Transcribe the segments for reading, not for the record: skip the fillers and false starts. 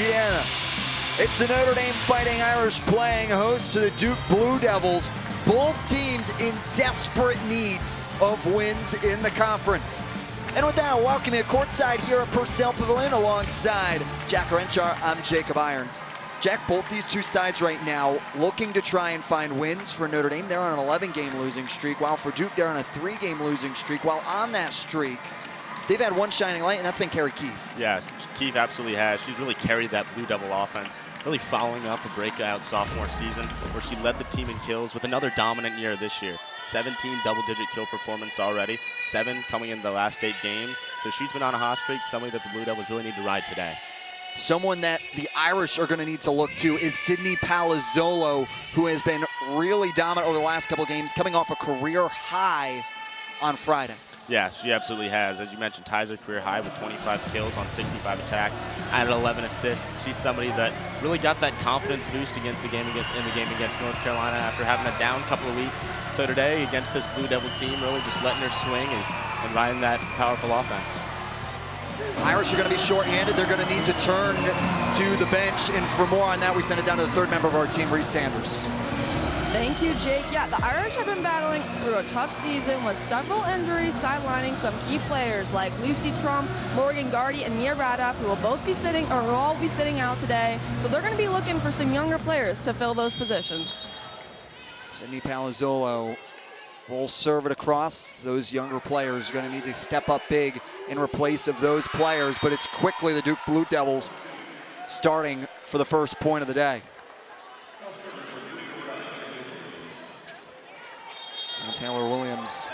Indiana. It's the Notre Dame Fighting Irish playing host to the Duke Blue Devils. Both teams in desperate needs of wins in the conference. And with that, welcome you courtside here at Purcell Pavilion alongside Jack Renchar. I'm Jacob Irons. Jack, both these two sides right now looking to try and find wins. For Notre Dame, they're on an 11-game losing streak, while for Duke, they're on a 3-game losing streak. While on that streak, they've had one shining light, and that's been Carrie Keefe. Yeah, Keefe absolutely has. She's really carried that Blue Devil offense, really following up a breakout sophomore season where she led the team in kills with another dominant year this year. 17 double-digit kill performance already, 7 coming in the last 8 games. So she's been on a hot streak, somebody that the Blue Devils really need to ride today. Someone that the Irish are going to need to look to is Sydney Palazzolo, who has been really dominant over the last couple of games, coming off a career high on Friday. Yeah, she absolutely has. As you mentioned, ties her career high with 25 kills on 65 attacks, added 11 assists. She's somebody that really got that confidence boost in the game against North Carolina after having a down couple of weeks. So today, against this Blue Devil team, really just letting her swing and riding that powerful offense. Irish are going to be shorthanded. They're going to need to turn to the bench. And for more on that, we send it down to the third member of our team, Reese Sanders. Thank you, Jake. Yeah, the Irish have been battling through a tough season with several injuries sidelining some key players like Lucy Trump, Morgan Gardy, and Mia Radaf, who will all be sitting out today. So they're going to be looking for some younger players to fill those positions. Sydney Palazzolo will serve it across. Those younger players are going to need to step up big in replace of those players, but it's quickly the Duke Blue Devils starting for the first point of the day. Now Taylor Williams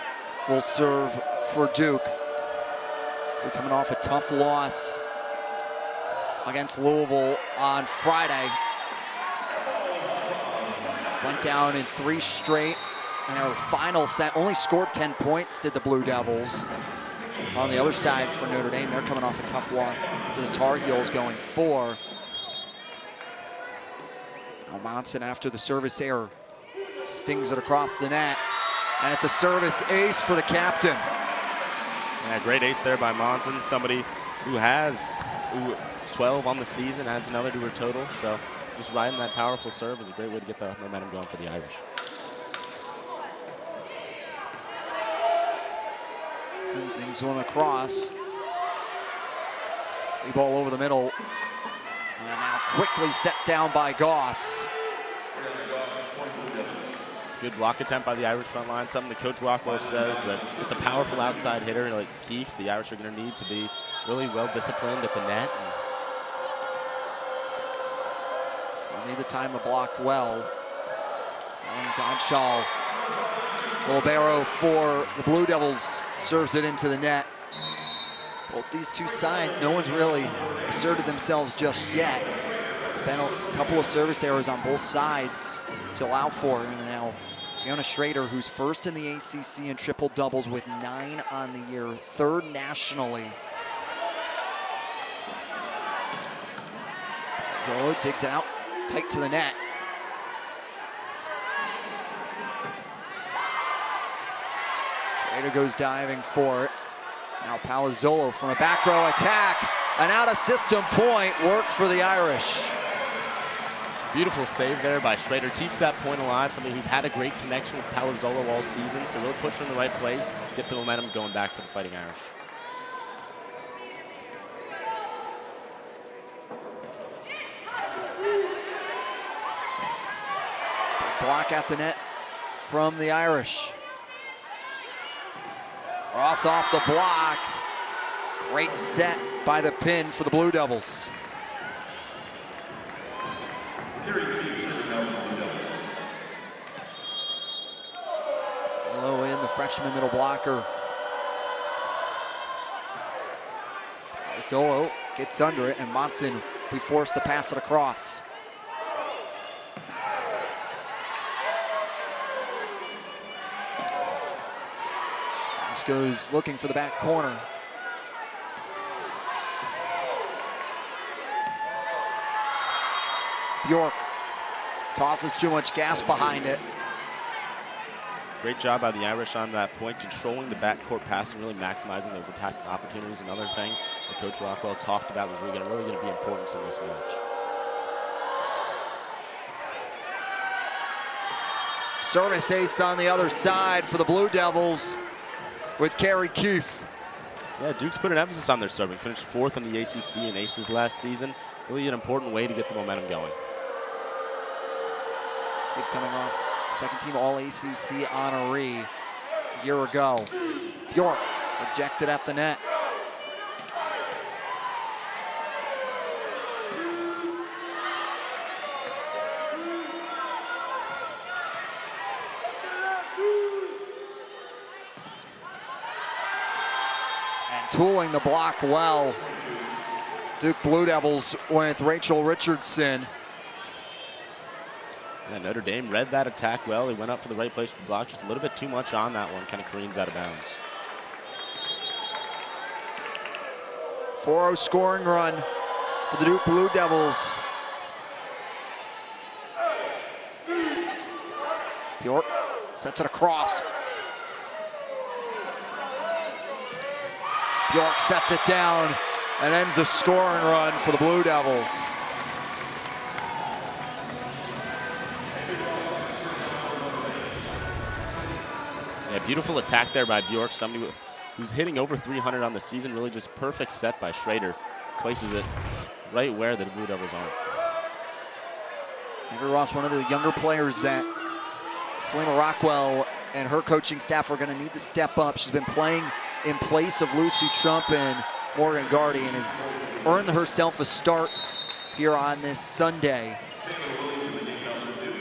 will serve for Duke. Duke coming off a tough loss against Louisville on Friday. Went down in 3 straight. And their final set only scored 10 points, did the Blue Devils. On the other side for Notre Dame, they're coming off a tough loss to the Tar Heels, going 4. Now Monson, after the service error, stings it across the net. And it's a service ace for the captain. Yeah, great ace there by Monson, somebody who has 12 on the season, adds another to her total. So just riding that powerful serve is a great way to get the momentum going for the Irish. Zings one across. Free ball over the middle. And now quickly set down by Goss. Good block attempt by the Irish front line. Something that Coach Rockwell says that with the powerful outside hitter like Keefe, the Irish are going to need to be really well disciplined at the net. They'll need to time the block well. Alan Gonchal, Libero for the Blue Devils, serves it into the net. Both these two sides, no one's really asserted themselves just yet. It's been a couple of service errors on both sides to allow for. And now Fiona Schrader, who's first in the ACC in triple doubles with 9 on the year, 3rd nationally. Zolo digs it out tight to the net. Schrader goes diving for it. Now Palazzolo from a back row attack. An out-of-system point works for the Irish. Beautiful save there by Schrader. Keeps that point alive. Somebody who's had a great connection with Palazzolo all season. So really puts her in the right place. Gets the momentum going back for the Fighting Irish. Big block at the net from the Irish. Ross off the block. Great set by the pin for the Blue Devils. Low in, the freshman middle blocker. Zolo gets under it, and Monson will be forced to pass it across. Goes looking for the back corner. Bjork tosses too much gas behind it. Great job by the Irish on that point, controlling the backcourt pass and really maximizing those attacking opportunities. Another thing that Coach Rockwell talked about was really going to be important in this match. Service ace on the other side for the Blue Devils with Carrie Keefe. Yeah, Duke's put an emphasis on their serving. Finished 4th in the ACC in aces last season. Really an important way to get the momentum going. Keefe coming off second-team All-ACC honoree a year ago. Bjork rejected at the net. And tooling the block well. Duke Blue Devils with Rachel Richardson. Yeah, Notre Dame read that attack well. He went up for the right place for the block, just a little bit too much on that one. Kind of careens out of bounds. 4-0 scoring run for the Duke Blue Devils. Bjork sets it across. Bjork sets it down and ends the scoring run for the Blue Devils. Yeah, beautiful attack there by Bjork, somebody who's hitting over 300 on the season. Really just perfect set by Schrader. Places it right where the Blue Devils aren't. Avery Ross, one of the younger players that Selima Rockwell and her coaching staff are going to need to step up. She's been playing in place of Lucy Trump and Morgan Gardy and has earned herself a start here on this Sunday.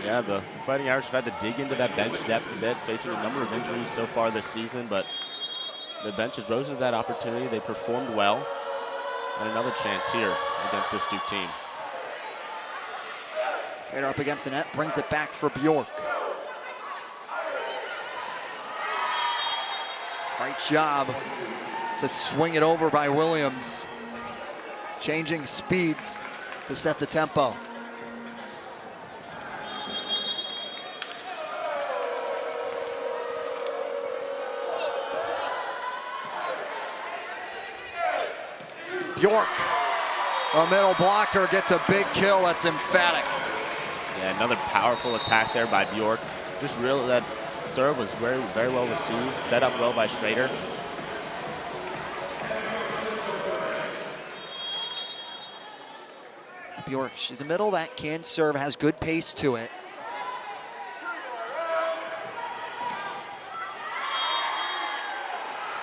Yeah, the Fighting Irish have had to dig into that bench depth a bit, facing a number of injuries so far this season, but the bench has risen to that opportunity. They performed well, and another chance here against this Duke team. Schrader up against the net, brings it back for Bjork. Great job to swing it over by Williams. Changing speeds to set the tempo. Bjork, a middle blocker, gets a big kill. That's emphatic. Yeah, another powerful attack there by Bjork. Just really, that serve was very, very well received, set up well by Schrader. Bjork, she's a middle that can serve, has good pace to it.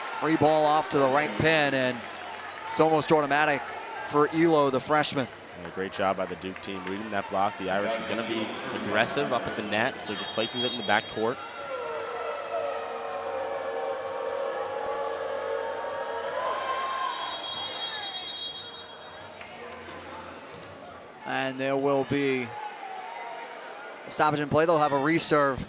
Free ball off to the right pin, and it's almost automatic for Elo, the freshman. Yeah, great job by the Duke team reading that block. The Irish are going to be aggressive up at the net, so just places it in the back court. And there will be a stoppage in play. They'll have a reserve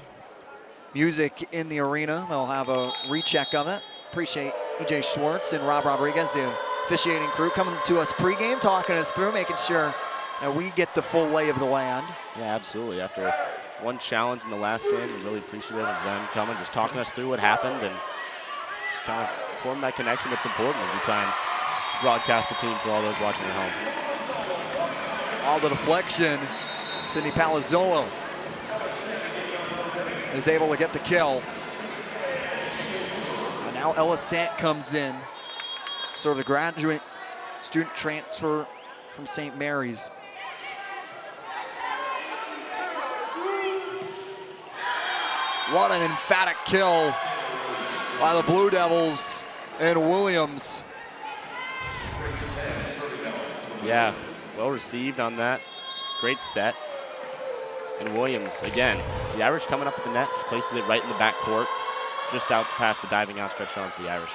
music in the arena. They'll have a recheck of it. Appreciate EJ Schwartz and Rob Rodriguez, the officiating crew, coming to us pregame, talking us through, making sure that we get the full lay of the land. Yeah, absolutely. After one challenge in the last game, we're really appreciative of them coming, just talking us through what happened and just kind of form that connection that's important as we try and broadcast the team for all those watching at home. All the deflection, Sydney Palazzolo is able to get the kill. And now Ella Sant comes in, sort of the graduate student transfer from St. Mary's. What an emphatic kill by the Blue Devils and Williams. Yeah, well received on that. Great set. And Williams, again, the Irish coming up at the net, places it right in the back court, just out past the diving outstretched arms of the Irish.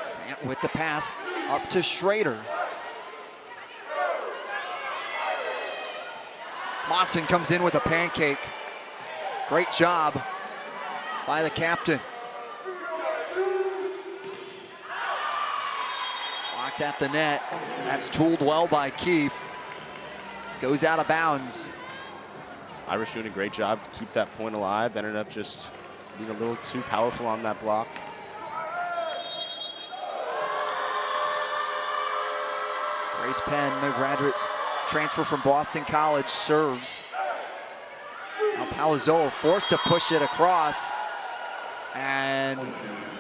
Sant with the pass up to Schrader. Monson comes in with a pancake. Great job by the captain. Locked at the net. That's tooled well by Keefe. Goes out of bounds. Irish doing a great job to keep that point alive. Ended up just being a little too powerful on that block. Grace Penn, the graduate transfer from Boston College, serves. Now Palazzolo forced to push it across. And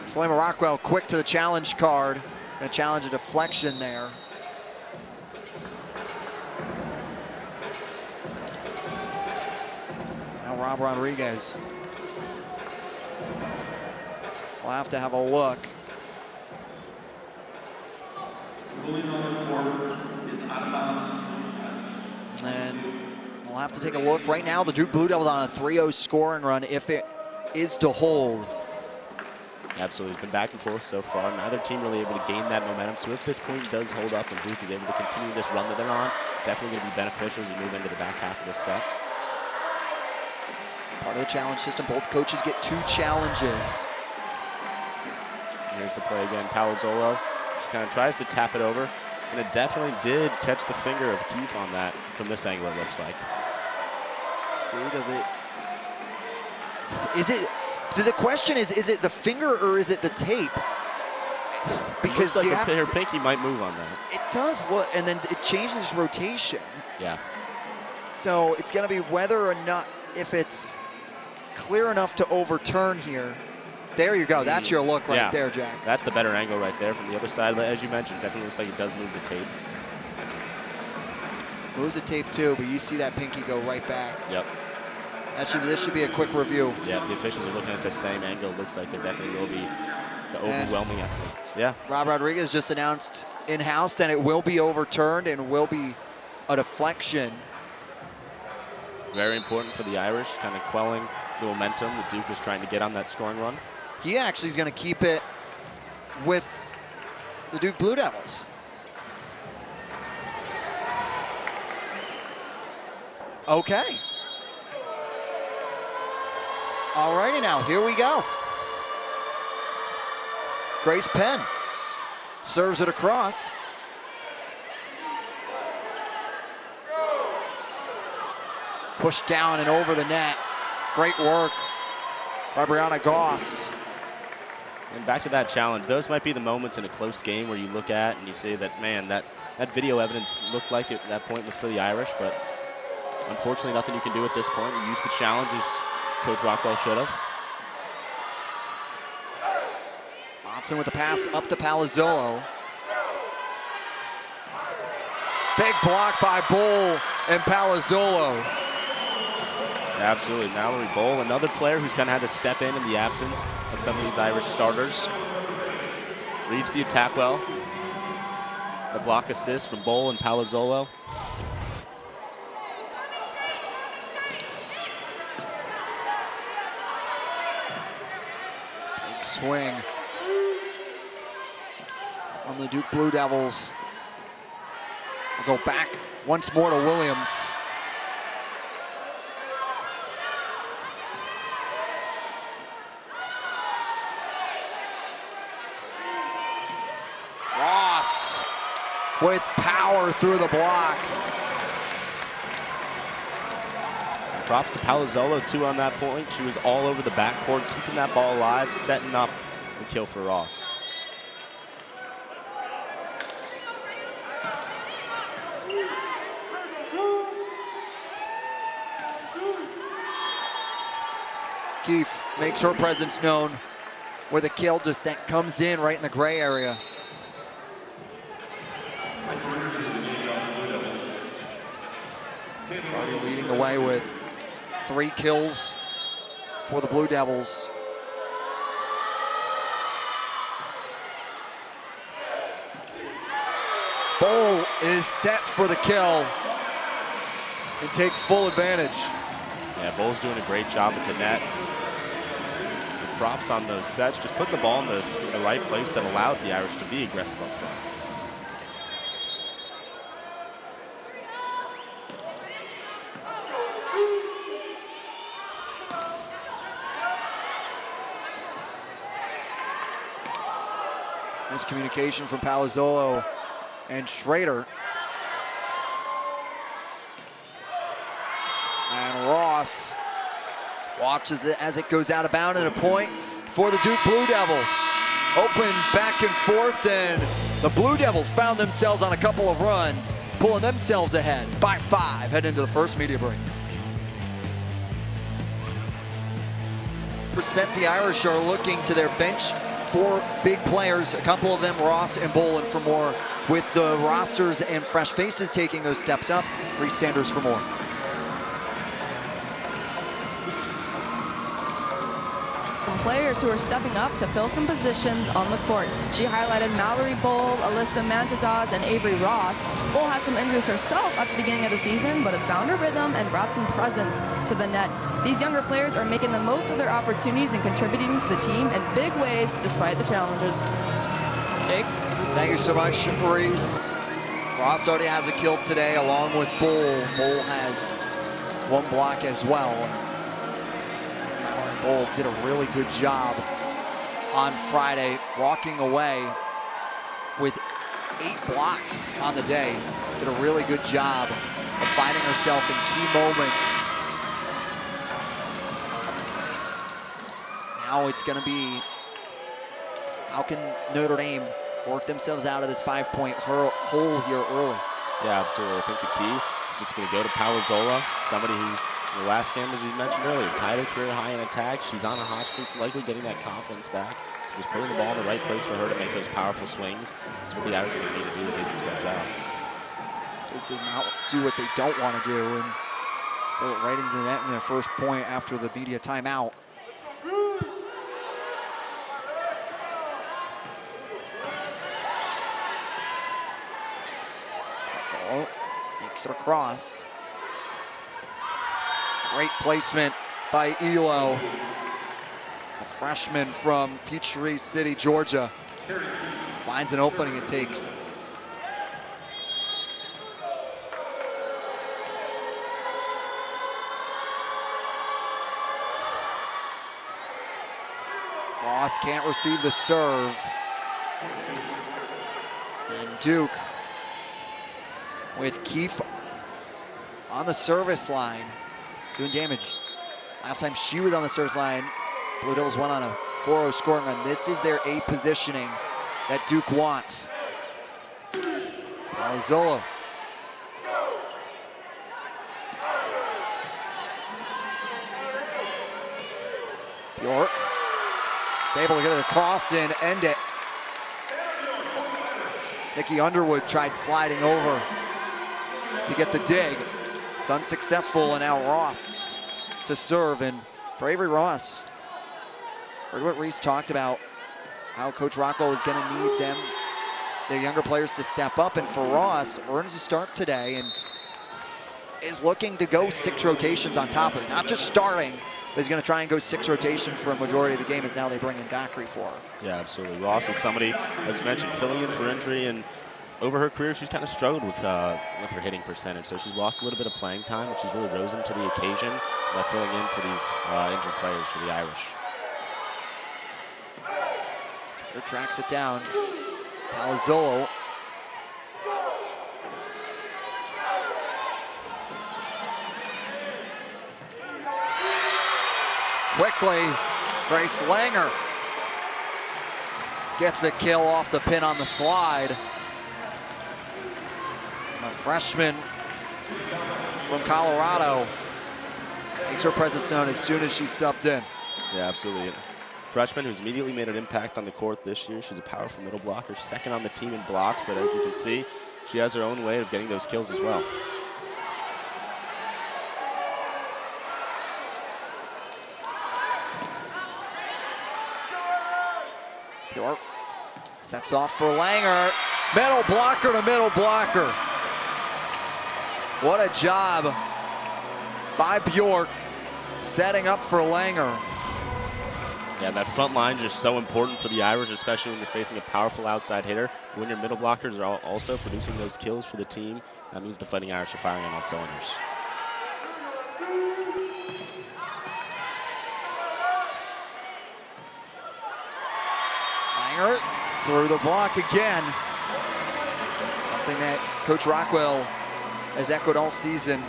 Salema Rockwell quick to the challenge card. Gonna challenge a deflection there. Now Rob Rodriguez will have to have a look. And we'll have to take a look. Right now, the Duke Blue Devils on a 3-0 scoring run if it is to hold. Absolutely, it's been back and forth so far. Neither team really able to gain that momentum. So if this point does hold up and Duke is able to continue this run that they're on, definitely going to be beneficial as we move into the back half of this set. Part of the challenge system, both coaches get 2 challenges. Here's the play again, Palazzolo just kind of tries to tap it over, and it definitely did catch the finger of Keith on that from this angle, it looks like. See, does it, is it, the question is it the finger or is it the tape? Because like you have her pinky might move on that. It does look, and then it changes rotation. Yeah. So it's gonna be whether or not, if it's clear enough to overturn here. There you go, that's your look right there, Jack. That's the better angle right there from the other side. As you mentioned, definitely looks like it does move the tape. Moves the tape too, but you see that pinky go right back. Yep. This should be a quick review. Yeah, if the officials are looking at the same angle, it looks like there definitely will be the overwhelming evidence. Yeah. Rob Rodriguez just announced in-house that it will be overturned and will be a deflection. Very important for the Irish, kind of quelling the momentum that Duke was trying to get on that scoring run. He actually is going to keep it with the Duke Blue Devils. Okay. All righty now, here we go. Grace Penn serves it across. Pushed down and over the net. Great work by Brianna Goss. And back to that challenge, those might be the moments in a close game where you look at and you say that, man, that video evidence looked like it, that point was for the Irish, but unfortunately nothing you can do at this point. You use the challenge as Coach Rockwell should have. Watson with the pass up to Palazzolo. Big block by Bull and Palazzolo. Absolutely, Mallory Bull, another player who's kind of had to step in the absence of some of these Irish starters. Reads the attack well. The block assist from Bull and Palazzolo. Big swing on the Duke Blue Devils. We'll go back once more to Williams. Ross with power through the block. And props to Palazzolo too on that point. She was all over the backcourt, keeping that ball alive, setting up the kill for Ross. Keefe makes her presence known with a kill just that comes in right in the gray area. Already leading the way with 3 kills for the Blue Devils. Bull is set for the kill and takes full advantage. Yeah, Bull's doing a great job at the net. The props on those sets, just putting the ball in the right place that allows the Irish to be aggressive up front. Miscommunication from Palazzolo and Schrader. And Ross Watches it as it goes out of bounds, and a point for the Duke Blue Devils. Open back and forth, and the Blue Devils found themselves on a couple of runs, pulling themselves ahead by 5, heading into the first media break. The Irish are looking to their bench for big players, a couple of them Ross and Bolin for more, with the rosters and fresh faces taking those steps up. Reese Sanders for more. Players who are stepping up to fill some positions on the court. She highlighted Mallory Bowl, Alyssa Mantazaz, and Avery Ross. Bowl had some injuries herself at the beginning of the season, but has found her rhythm and brought some presence to the net. These younger players are making the most of their opportunities and contributing to the team in big ways despite the challenges. Jake? Thank you so much, Reese. Ross already has a kill today along with Bowl. Bowl has 1 block as well. Bowl did a really good job on Friday, walking away with 8 blocks on the day. Did a really good job of finding herself in key moments. Now it's going to be, how can Notre Dame work themselves out of this 5-point hole here early? Yeah, absolutely. I think the key is just going to go to Palazzolo, somebody who, in the last game, as you mentioned earlier, tied her career high in attack. She's on a hot streak, likely getting that confidence back. So just putting the ball in the right place for her to make those powerful swings. That's what the Irish need to do to get themselves out. Duke does not do what they don't want to do, and start right into that in their first point after the media timeout. So, sneaks it across. Great placement by Elo, a freshman from Peachtree City, Georgia. Finds an opening and takes. Ross can't receive the serve. And Duke with Keefe on the service line, doing damage. Last time she was on the service line, Blue Devils went on a 4-0 scoring run. This is their A positioning that Duke wants. Palazzolo. Bjork is able to get it across and end it. Nikki Underwood tried sliding over to get the dig. It's unsuccessful, and now Ross to serve. And for Avery Ross, heard what Reese talked about, how Coach Rockwell is going to need them, their younger players, to step up. And for Ross, earns a start today and is looking to go 6 rotations on top of it. Not just starting, but he's going to try and go 6 rotations for a majority of the game, as now they bring in Dockery for her. Yeah, absolutely. Ross is somebody, as you mentioned, filling in for injury, and over her career, she's kind of struggled with her hitting percentage. So she's lost a little bit of playing time, but she's really risen to the occasion by filling in for these injured players for the Irish. Trader tracks it down. Palazzolo. Quickly, Grace Langer gets a kill off the pin on the slide. And a freshman from Colorado makes her presence known as soon as she's subbed in. Yeah, absolutely. Freshman who's immediately made an impact on the court this year. She's a powerful middle blocker, second on the team in blocks, but as you can see, she has her own way of getting those kills as well. Bjork sets off for Langer. Middle blocker to middle blocker. What a job by Bjork setting up for Langer. Yeah, that front line is just so important for the Irish, especially when you're facing a powerful outside hitter. When your middle blockers are also producing those kills for the team, that means the Fighting Irish are firing on all cylinders. Langer through the block again. Something that Coach Rockwell has echoed all season.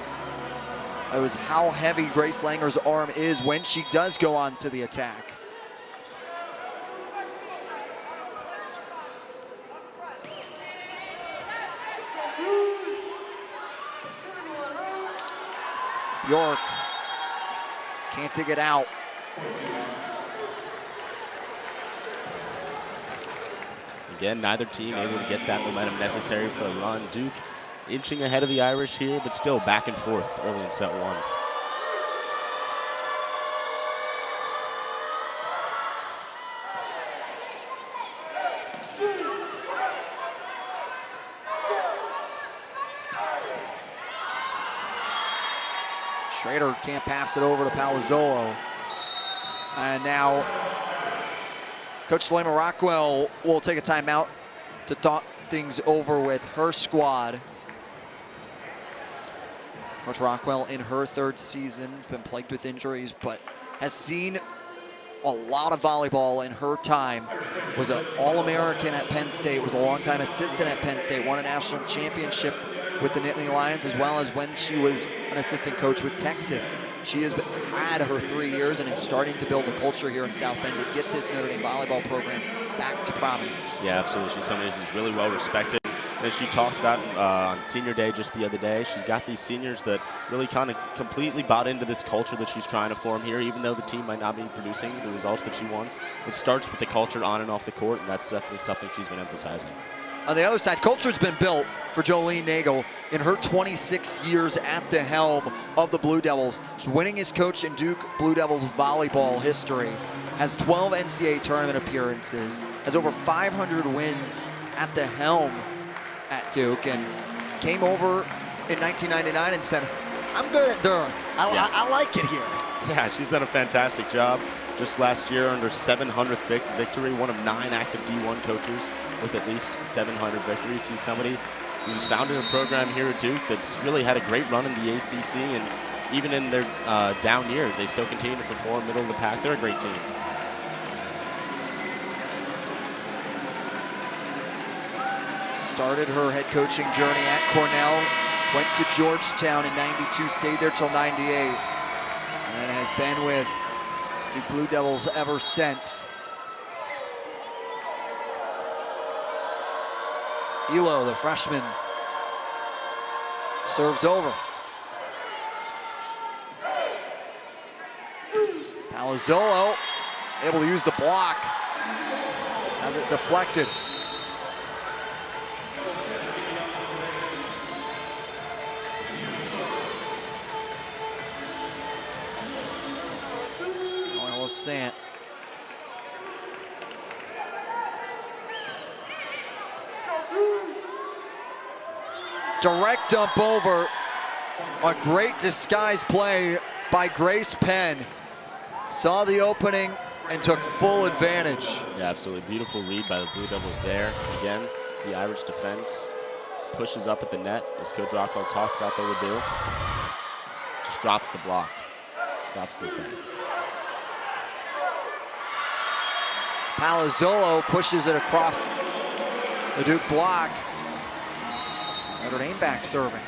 was how heavy Grace Langer's arm is when she does go on to the attack. York can't dig it out. Again, neither team able to get that momentum necessary for a run. Duke inching ahead of the Irish here, but still back and forth early in set one. Schrader can't pass it over to Palazzolo. And now Coach Lema Rockwell will take a timeout to talk things over with her squad. Coach Rockwell in her third season, has been plagued with injuries, but has seen a lot of volleyball in her time. Was an All-American at Penn State, was a longtime assistant at Penn State, won a national championship with the Nittany Lions, as well as when she was an assistant coach with Texas. She has had her 3 years and is starting to build a culture here in South Bend to get this Notre Dame volleyball program back to prominence. Yeah, absolutely. She's somebody who's really well respected. As she talked about on senior day just the other day, she's got these seniors that really kind of completely bought into this culture that she's trying to form here, even though the team might not be producing the results that she wants. It starts with the culture on and off the court, and that's definitely something she's been emphasizing. On the other side, culture's been built for Jolene Nagel in her 26 years at the helm of the Blue Devils. She's winningest coach in Duke Blue Devils volleyball history, has 12 NCAA tournament appearances, has over 500 wins at the helm at Duke, and came over in 1999 and said, I'm good at Durham. I like it here. Yeah, she's done a fantastic job. Just last year, earned her 700th victory, one of 9 active D1 coaches with at least 700 victories. She's somebody who's founded a program here at Duke that's really had a great run in the ACC, and even in their down years, they still continue to perform middle of the pack. They're a great team. Started her head coaching journey at Cornell, went to Georgetown in '92, stayed there till '98, and has been with Duke Blue Devils ever since. Elo, the freshman, serves over. Palazzolo able to use the block, has it deflected. Sant. Direct dump over. A great disguise play by Grace Penn. Saw the opening and took full advantage. Yeah, absolutely. Beautiful read by the Blue Devils there. Again, the Irish defense pushes up at the net, as Coach Rockwell talked about they would do. Just drops the block, drops the attack. Palazzolo pushes it across the Duke block. Notre Dame back serving.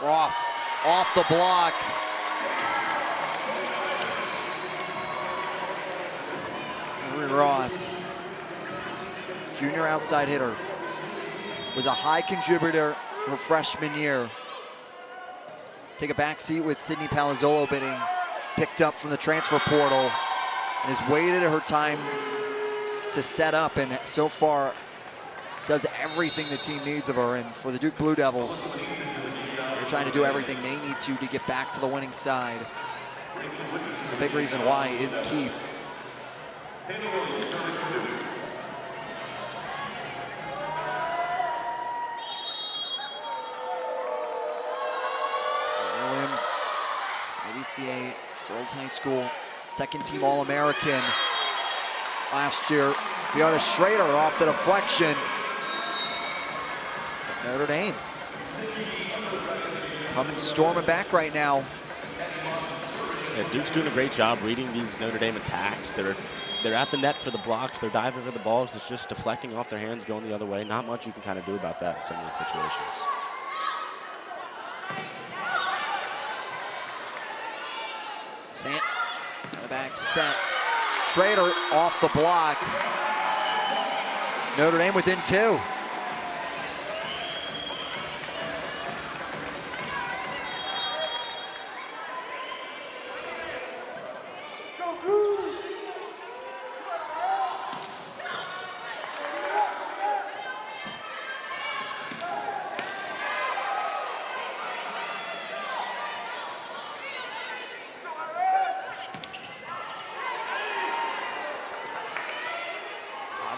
Ross off the block. Ross, junior outside hitter, was a high contributor her freshman year. Take a back seat with Sydney Palazzolo being picked up from the transfer portal and has waited her time to set up, and so far does everything the team needs of her. And for the Duke Blue Devils, they're trying to do everything they need to get back to the winning side. The big reason why is Keefe. Williams, ACC Girls High School, second team All-American last year. Fiona Schrader off the deflection. But Notre Dame Coming storming back right now. Yeah, Duke's doing a great job reading these Notre Dame attacks. They're at the net for the blocks. They're diving for the balls. It's just deflecting off their hands, going the other way. Not much you can kind of do about that in some of these situations. Sant on the back set. Schrader off the block. Notre Dame within 2.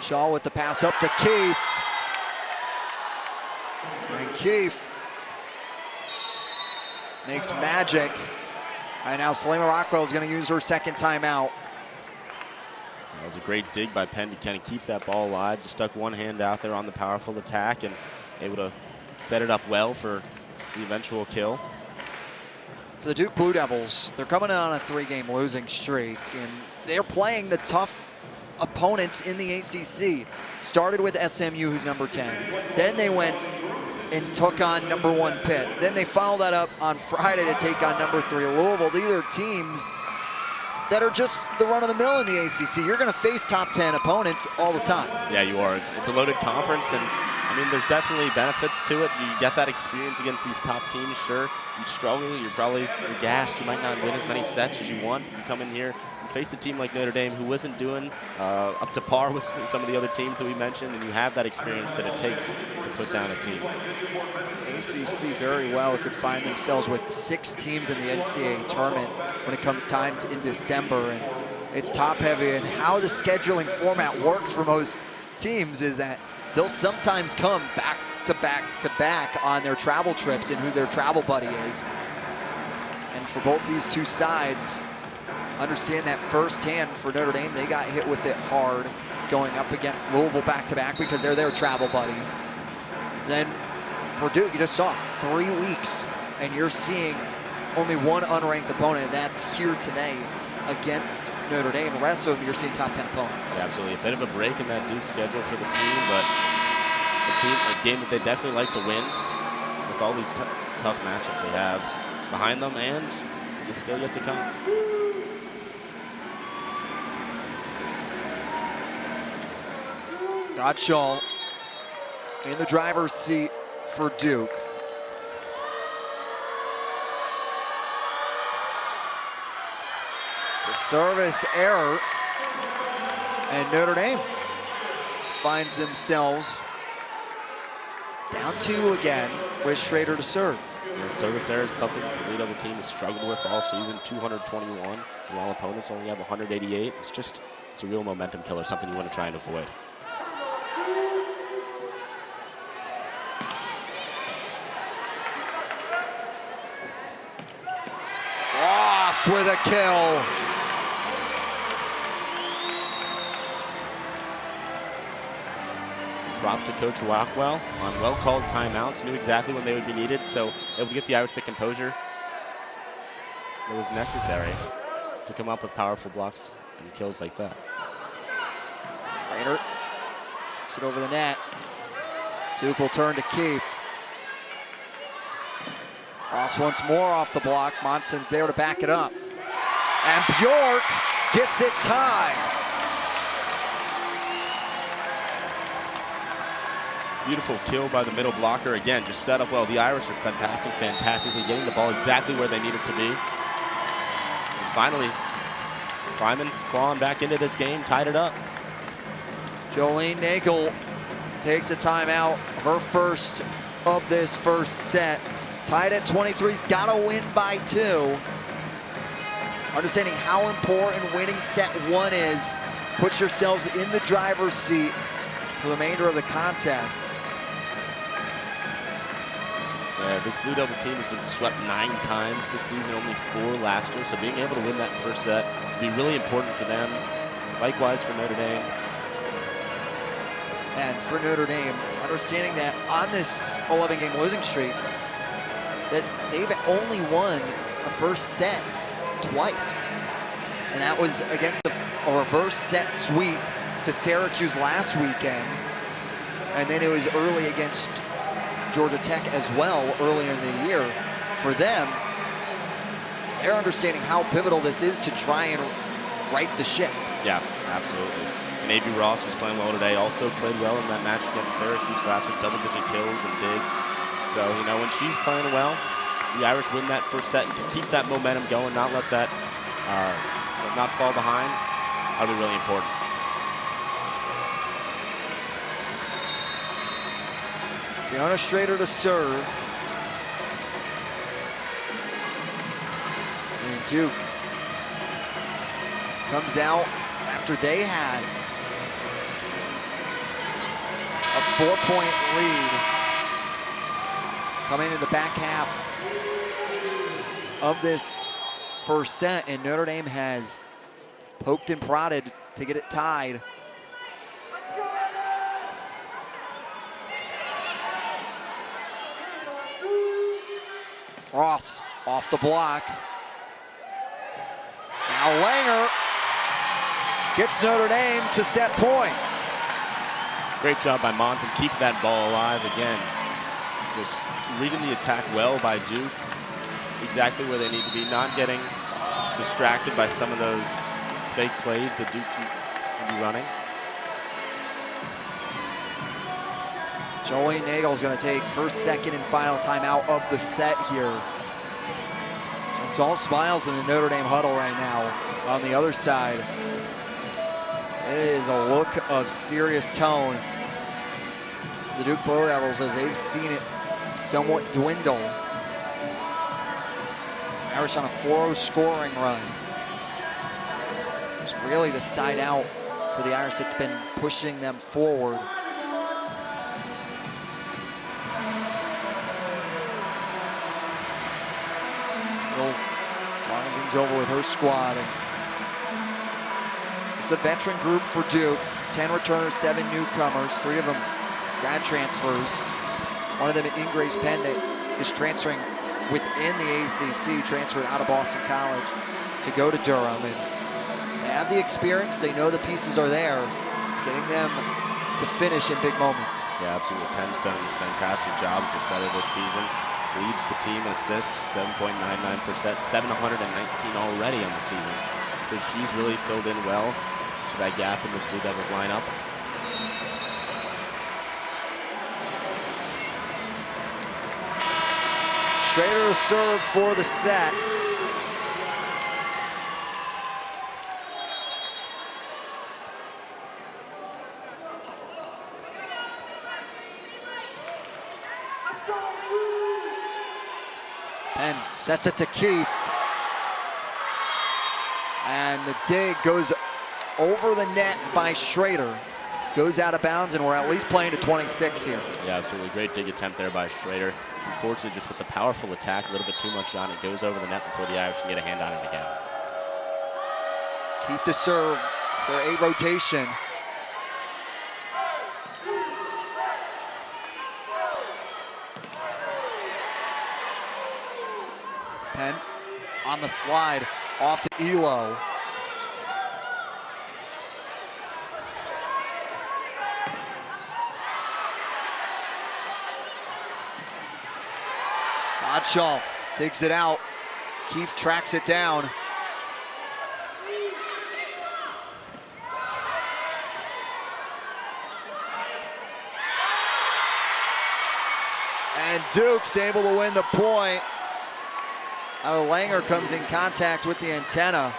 Shaw with the pass up to Keefe. And Keefe makes magic. And now Salima Rockwell is going to use her second timeout. That was a great dig by Penn to kind of keep that ball alive. Just stuck one hand out there on the powerful attack and able to set it up well for the eventual kill. For the Duke Blue Devils, they're coming in on a 3-game losing streak, and they're playing the tough opponents in the ACC. Started with SMU, who's number 10. Then they went and took on number 1 Pitt. Then they followed that up on Friday to take on number 3 Louisville. These are teams that are just the run-of-the-mill in the ACC. You're going to face top 10 opponents all the time. Yeah, you are. It's a loaded conference, and I mean, there's definitely benefits to it. You get that experience against these top teams, sure. You struggle, you're gassed. You might not win as many sets as you want. You come in here and face a team like Notre Dame who wasn't doing up to par with some of the other teams that we mentioned, and you have that experience that it takes to put down a team. ACC very well could find themselves with 6 teams in the NCAA tournament when it comes time in December, and it's top heavy. And how the scheduling format works for most teams is that they'll sometimes come back to back to back on their travel trips and who their travel buddy is. And for both these two sides, understand that firsthand. For Notre Dame, they got hit with it hard going up against Louisville back to back because they're their travel buddy. Then for Duke, you just saw 3 weeks and you're seeing only one unranked opponent, and that's here today against Notre Dame. The rest of them, you're seeing top 10 opponents. Yeah, absolutely. A bit of a break in that Duke schedule for the team, but a game that they definitely like to win with all these tough matchups they have behind them, and it's still yet to come. Gottschall in the driver's seat for Duke. It's a service error, and Notre Dame finds themselves down 2 again with Schrader to serve. Yeah, service error is something the Blue Devil team has struggled with all season. 221, while opponents only have 188. It's a real momentum killer, something you want to try and avoid. Ross with a kill. Props to Coach Rockwell on well-called timeouts. Knew exactly when they would be needed, so able to get the Irish the composure that was necessary to come up with powerful blocks and kills like that. Schrader sticks it over the net. Duke will turn to Keefe. Ross once more off the block. Monson's there to back it up. And Bjork gets it tied. Beautiful kill by the middle blocker. Again, just set up well. The Irish have been passing fantastically, getting the ball exactly where they need it to be. And finally, Fryman clawing back into this game, tied it up. Jolene Nagel takes a timeout, her first of this first set. Tied at 23's got to win by 2. Understanding how important winning set 1 is, puts yourselves in the driver's seat for the remainder of the contest. Yeah, this Blue Devil team has been swept 9 times this season, only 4 last year. So being able to win that first set will be really important for them. Likewise for Notre Dame. And for Notre Dame, understanding that on this 11-game losing streak, that they've only won a first set twice. And that was against a reverse set sweep to Syracuse last weekend. And then it was early against Georgia Tech as well earlier in the year. For them, they're understanding how pivotal this is to try and right the ship. Yeah, absolutely. And Avery Ross was playing well today, also played well in that match against Syracuse last week, double-digit kills and digs. So, you know, when she's playing well, the Irish win that first set and can keep that momentum going, not let that, not fall behind. That'll be really important. Fiona Schrader to serve. And Duke comes out after they had a 4-point lead coming in the back half of this first set, and Notre Dame has poked and prodded to get it tied. Ross off the block. Now Langer gets Notre Dame to set point. Great job by Monson, keep that ball alive again. Just reading the attack well by Duke. Exactly where they need to be, not getting distracted by some of those fake plays that Duke can be running. Jolene Nagel is going to take her second and final timeout of the set here. It's all smiles in the Notre Dame huddle right now. On the other side, it is a look of serious tone. The Duke Blue Devils, as they've seen it somewhat dwindle. Irish on a 4-0 scoring run. It's really the side out for the Irish that's been pushing them forward. Talking things over with her squad. It's a veteran group for Duke. 10 returners, 7 newcomers, 3 of them grad transfers. One of them, Ingrace Penn, that is transferring within the ACC, transferred out of Boston College to go to Durham. And they have the experience, they know the pieces are there. It's getting them to finish in big moments. Yeah, absolutely. Penn's done a fantastic job as a setter this season. Leads the team in assists, 7.99%, 719 already on the season. So she's really filled in well to that gap in the Blue Devils lineup. Schrader to serve for the set. Penn sets it to Keefe. And the dig goes over the net by Schrader. Goes out of bounds, and we're at least playing to 26 here. Yeah, absolutely. Great dig attempt there by Schrader. Unfortunately, just with the powerful attack, a little bit too much on it. Goes over the net before the Irish can get a hand on it again. Keefe to serve. It's their 8 rotation. Penn on the slide, off to Elo. Gottschall digs it out. Keefe tracks it down. And Duke's able to win the point. Langer comes in contact with the antenna.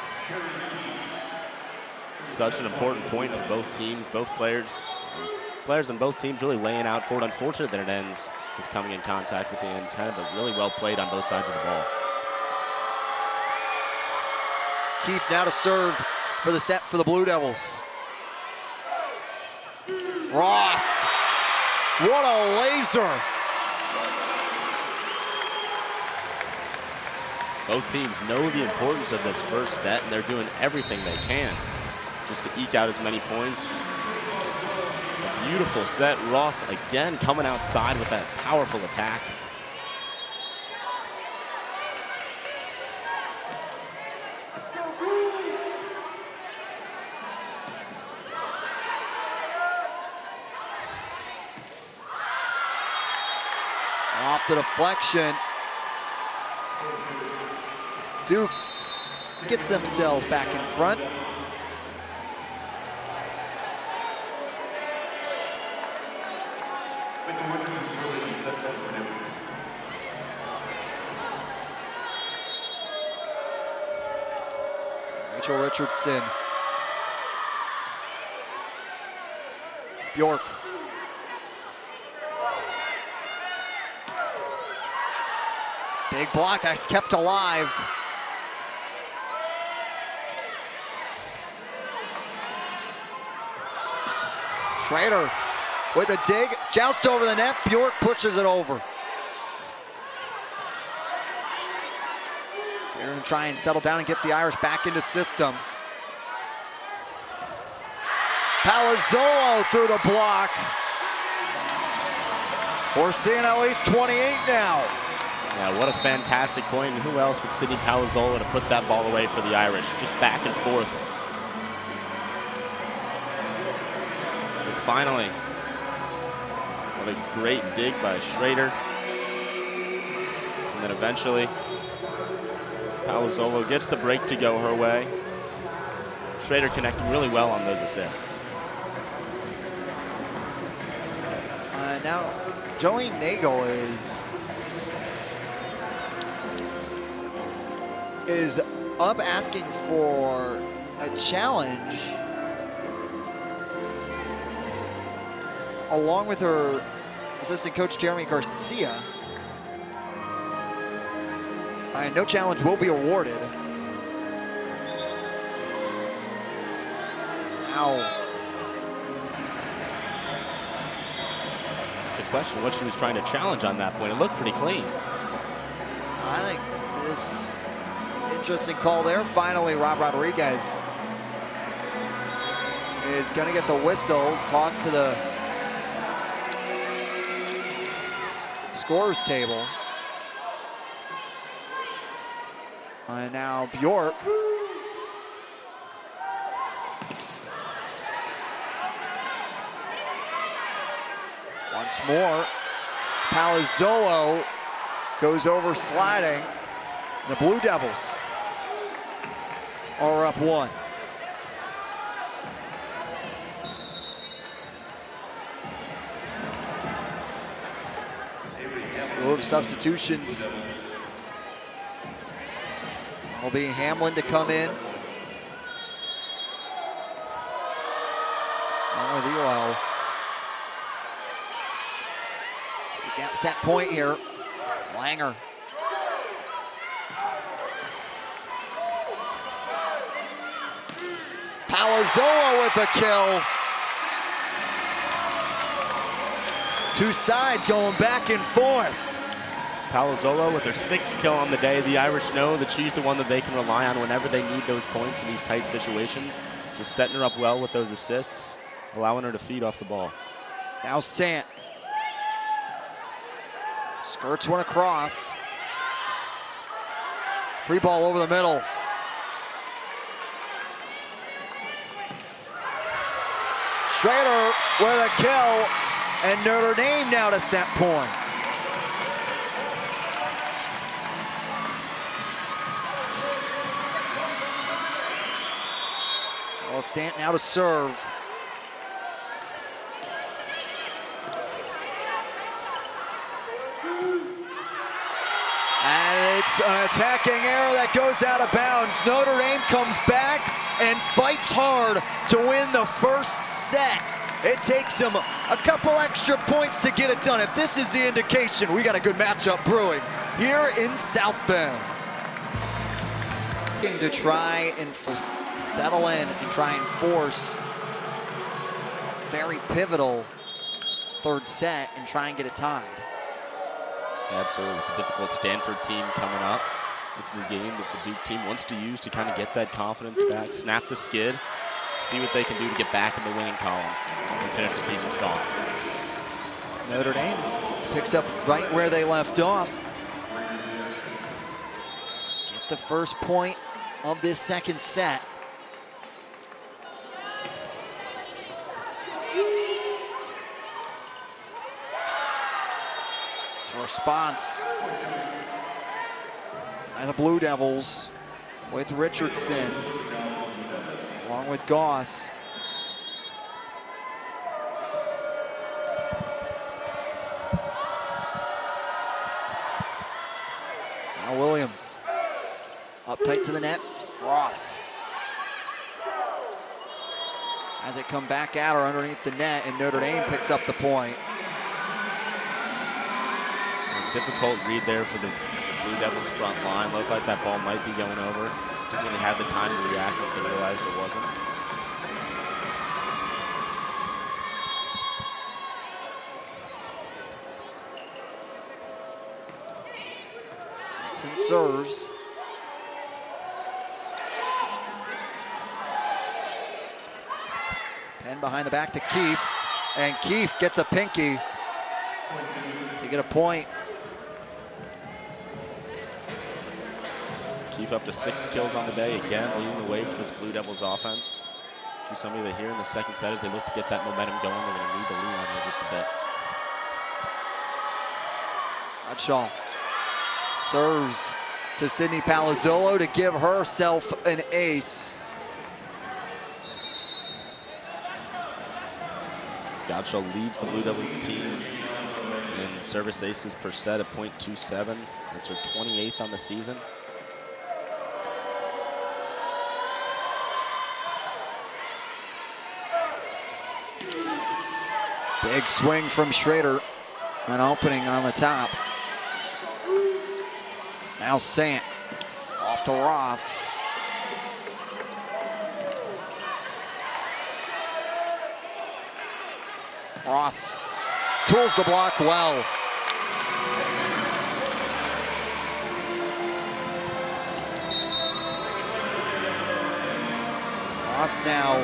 Such an important point for both teams, both players on both teams really laying out for it. Unfortunate that it ends with coming in contact with the antenna, but really well played on both sides of the ball. Keefe now to serve for the set for the Blue Devils. Ross, what a laser. Both teams know the importance of this first set, and they're doing everything they can just to eke out as many points. Beautiful set. Ross again coming outside with that powerful attack. Off the deflection. Duke gets themselves back in front. Rachel Richardson. Bjork. Big block that's kept alive. Schrader with a dig, joust over the net. Bjork pushes it over. Schrader gonna try and settle down and get the Irish back into system. Palazzolo through the block. We're seeing at least 28 now. Yeah, what a fantastic point. And who else but Sydney Palazzolo to put that ball away for the Irish? Just back and forth. But finally, what a great dig by Schrader. And then eventually, Palazzolo gets the break to go her way. Schrader connecting really well on those assists. Now, Jolene Nagel is up asking for a challenge along with her assistant coach Jeremy Garcia. No challenge will be awarded. Now, question what she was trying to challenge on that point. It looked pretty clean. I think this interesting call there. Finally, Rob Rodriguez is going to get the whistle, talk to the scorer's table. And now Bjork. Once more, Palazzolo goes over sliding. The Blue Devils are up 1. Slew of substitutions. It'll be Hamlin to come in. Along with Elo. Got set point here. Langer. Palazzolo with a kill. Two sides going back and forth. Palazzolo with her 6th kill on the day. The Irish know that she's the one that they can rely on whenever they need those points in these tight situations. Just setting her up well with those assists, allowing her to feed off the ball. Now Sant. Skirts one across. Free ball over the middle. Schrader with a kill, and Notre Dame now to set point. Well, Sant now to serve. And it's an attacking error that goes out of bounds. Notre Dame comes back and fights hard to win the first set. It takes them a couple extra points to get it done. If this is the indication, we got a good matchup brewing here in South Bend. To try and settle in and try and force very pivotal third set and try and get it tied. Absolutely, with the difficult Stanford team coming up. This is a game that the Duke team wants to use to kind of get that confidence back, snap the skid, see what they can do to get back in the winning column and finish the season strong. Notre Dame picks up right where they left off. Get the first point of this second set. It's a response by the Blue Devils with Richardson along with Goss. Now Williams up tight to the net. Ross has it come back at her underneath the net, and Notre Dame picks up the point. A difficult read there for the Blue Devils front line. Looked like that ball might be going over. Didn't really have the time to react once they realized it wasn't. Hudson serves. Penn behind the back to Keefe, and Keefe gets a pinky to get a point. Keefe up to 6 kills on the day, again leading the way for this Blue Devils offense. She's somebody that here in the second set, as they look to get that momentum going, they're going to need the lead on here just a bit. Bradshaw serves to Sydney Palazzolo to give herself an ace. Bradshaw leads the Blue Devils team in service aces per set at .27. That's her 28th on the season. Big swing from Schrader, an opening on the top. Now Sant off to Ross. Ross tools the block well. Ross now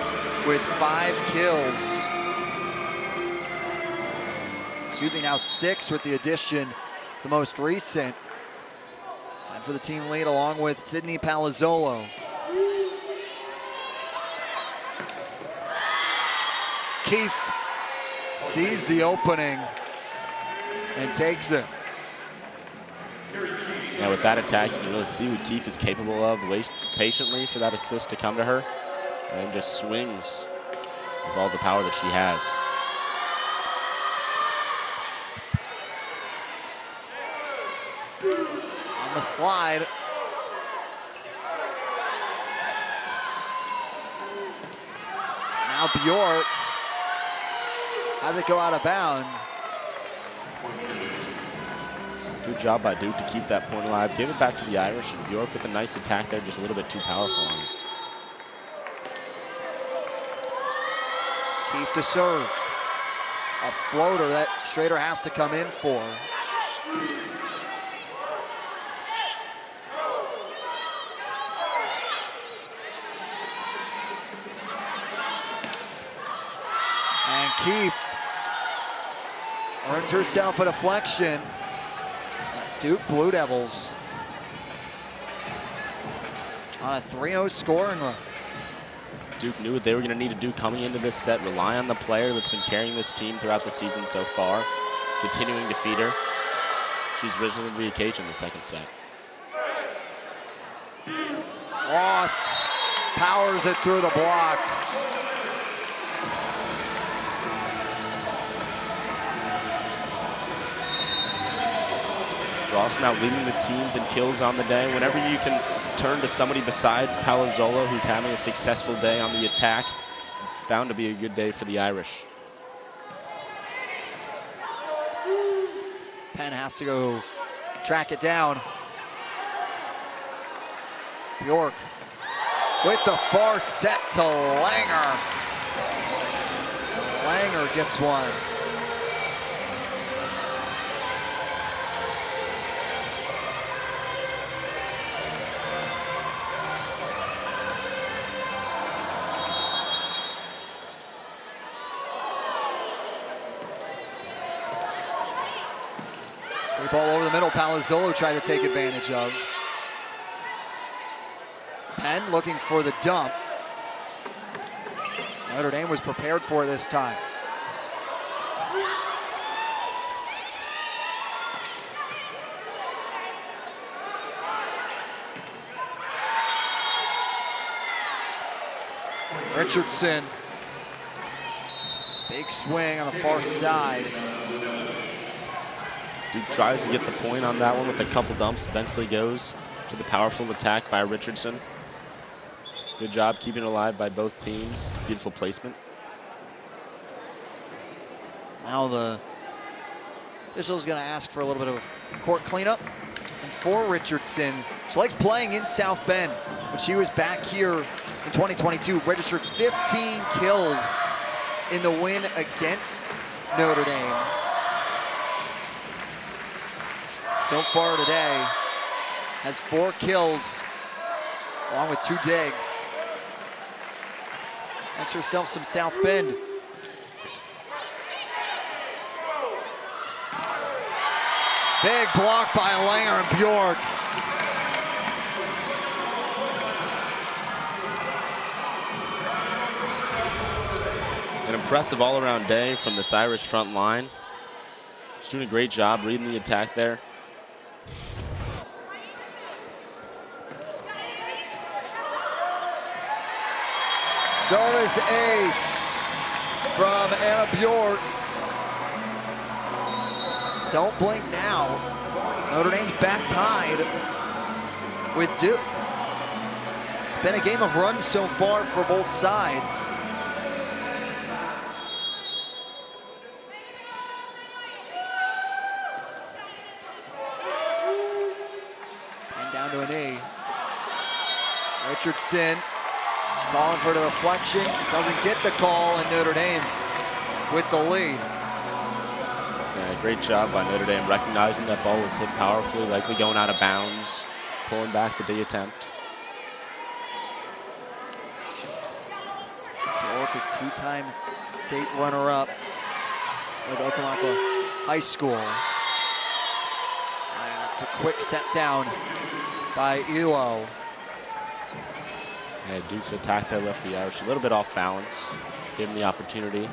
with 5 kills. Excuse me, now 6 with the addition, the most recent. And for the team lead along with Sydney Palazzolo. Keefe sees the opening and takes it. Now with that attack, you can really see what Keefe is capable of. Waits patiently for that assist to come to her, and just swings with all the power that she has. On the slide. Now Bjork has it go out of bounds. Good job by Duke to keep that point alive. Give it back to the Irish, and Bjork with a nice attack there, just a little bit too powerful on him. Keefe to serve. A floater that Schrader has to come in for. And Keefe earns herself a deflection. Duke Blue Devils on a 3-0 scoring run. Duke knew what they were going to need to do coming into this set. Rely on the player that's been carrying this team throughout the season so far, continuing to feed her. She's risen to the occasion in the second set. Ross powers it through the block. Ross now leading the teams in kills on the day. Whenever you can turn to somebody besides Palazzolo, who's having a successful day on the attack, it's bound to be a good day for the Irish. Penn has to go track it down. Bjork with the far set to Langer. Langer gets one. Ball over the middle, Palazzolo tried to take advantage of. Penn looking for the dump. Notre Dame was prepared for it this time. Richardson. Big swing on the far side. Duke tries to get the point on that one with a couple dumps. Eventually goes to the powerful attack by Richardson. Good job keeping it alive by both teams. Beautiful placement. Now the official is going to ask for a little bit of court cleanup. And for Richardson, she likes playing in South Bend. When she was back here in 2022, registered 15 kills in the win against Notre Dame. So far today, has 4 kills, along with 2 digs. Makes herself some South Bend. Big block by Langer and Bjork. An impressive all-around day from this Irish front line. She's doing a great job reading the attack there. Service ace from Anna Bjork. Don't blink now. Notre Dame's back tied with Duke. It's been a game of runs so far for both sides. And down to an A. Richardson calling for the deflection. Doesn't get the call, and Notre Dame with the lead. Yeah, great job by Notre Dame recognizing that ball was hit powerfully, likely going out of bounds, pulling back the D attempt. Bjork, a 2-time state runner-up with Oklahoma High School. And that's a quick set down by Elo. Yeah, Duke's attack there left the Irish a little bit off balance. Gave him the opportunity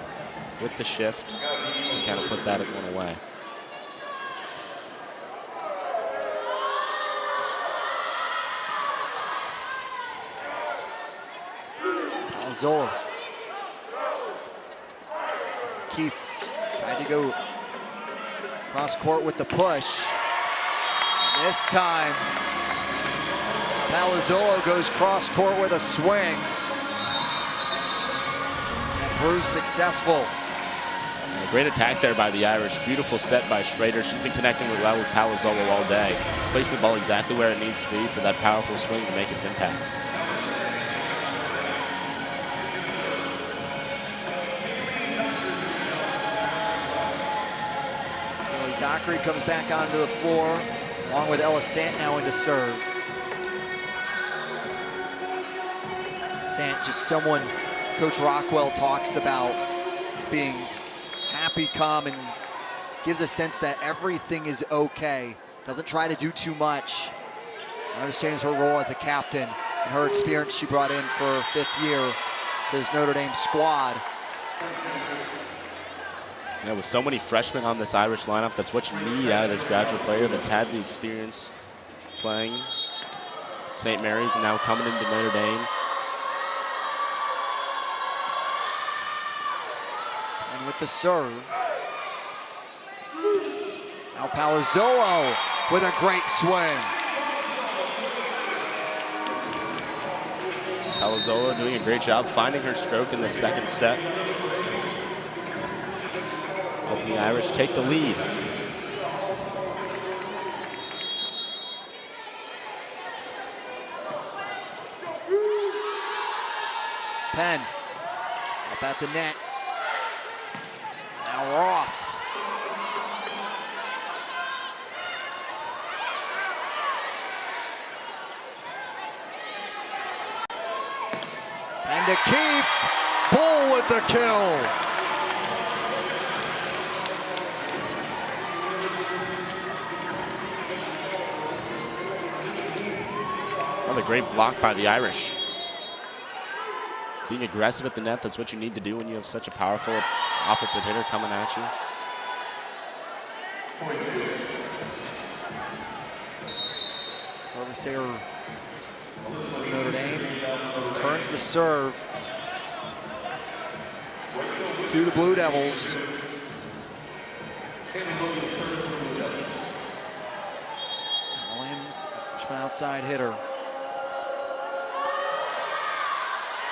with the shift to kind of put that one away. Zola. Keefe tried to go cross court with the push. And this time, Palazzolo goes cross court with a swing. And proves successful. A great attack there by the Irish. Beautiful set by Schrader. She's been connecting well with Palazzolo all day. Placing the ball exactly where it needs to be for that powerful swing to make its impact. Dockery comes back onto the floor, along with Ella Sant now into serve. Sant, just someone Coach Rockwell talks about being happy, calm, and gives a sense that everything is okay. Doesn't try to do too much. Understands her role as a captain and her experience she brought in for her 5th year to this Notre Dame squad. You know, with so many freshmen on this Irish lineup, that's what you need out of this graduate player that's had the experience playing St. Mary's and now coming into Notre Dame. And with the serve, now Palazzolo with a great swing. Palazzolo doing a great job finding her stroke in the 2nd set. The Irish take the lead. Penn up at the net. Now Ross. And to Keefe, Bull with the kill. Another great block by the Irish. Being aggressive at the net, that's what you need to do when you have such a powerful opposite hitter coming at you. Service error. Notre Dame turns the serve to the Blue Devils. Williams, freshman outside hitter.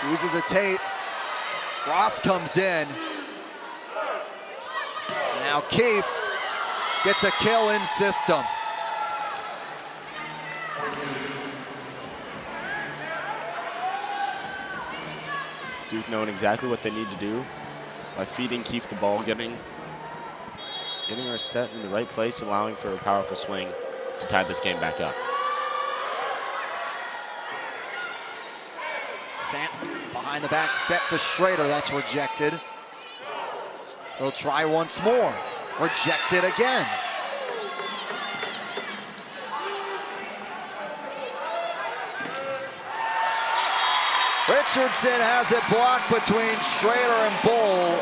Uses the tape. Ross comes in. And now Keefe gets a kill in system. Duke knowing exactly what they need to do by feeding Keefe the ball, getting her set in the right place, allowing for a powerful swing to tie this game back up. Sant behind the back, set to Schrader. That's rejected. They'll try once more. Rejected again. Richardson has it blocked between Schrader and Bull.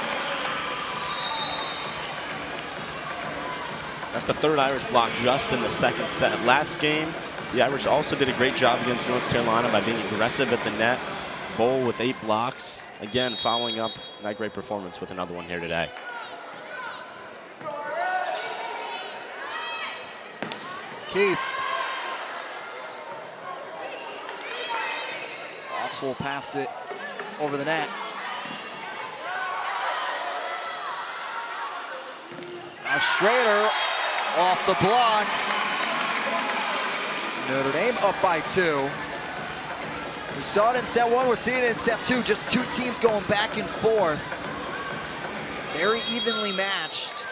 That's the third Irish block just in the second set. Last game, the Irish also did a great job against North Carolina by being aggressive at the net. Bull with 8 blocks. Again, following up that great performance with another one here today. Keefe. Ross will pass it over the net. Now Schrader off the block. Notre Dame up by 2. We saw it in set 1, we're seeing it in set 2. Just 2 teams going back and forth. Very evenly matched.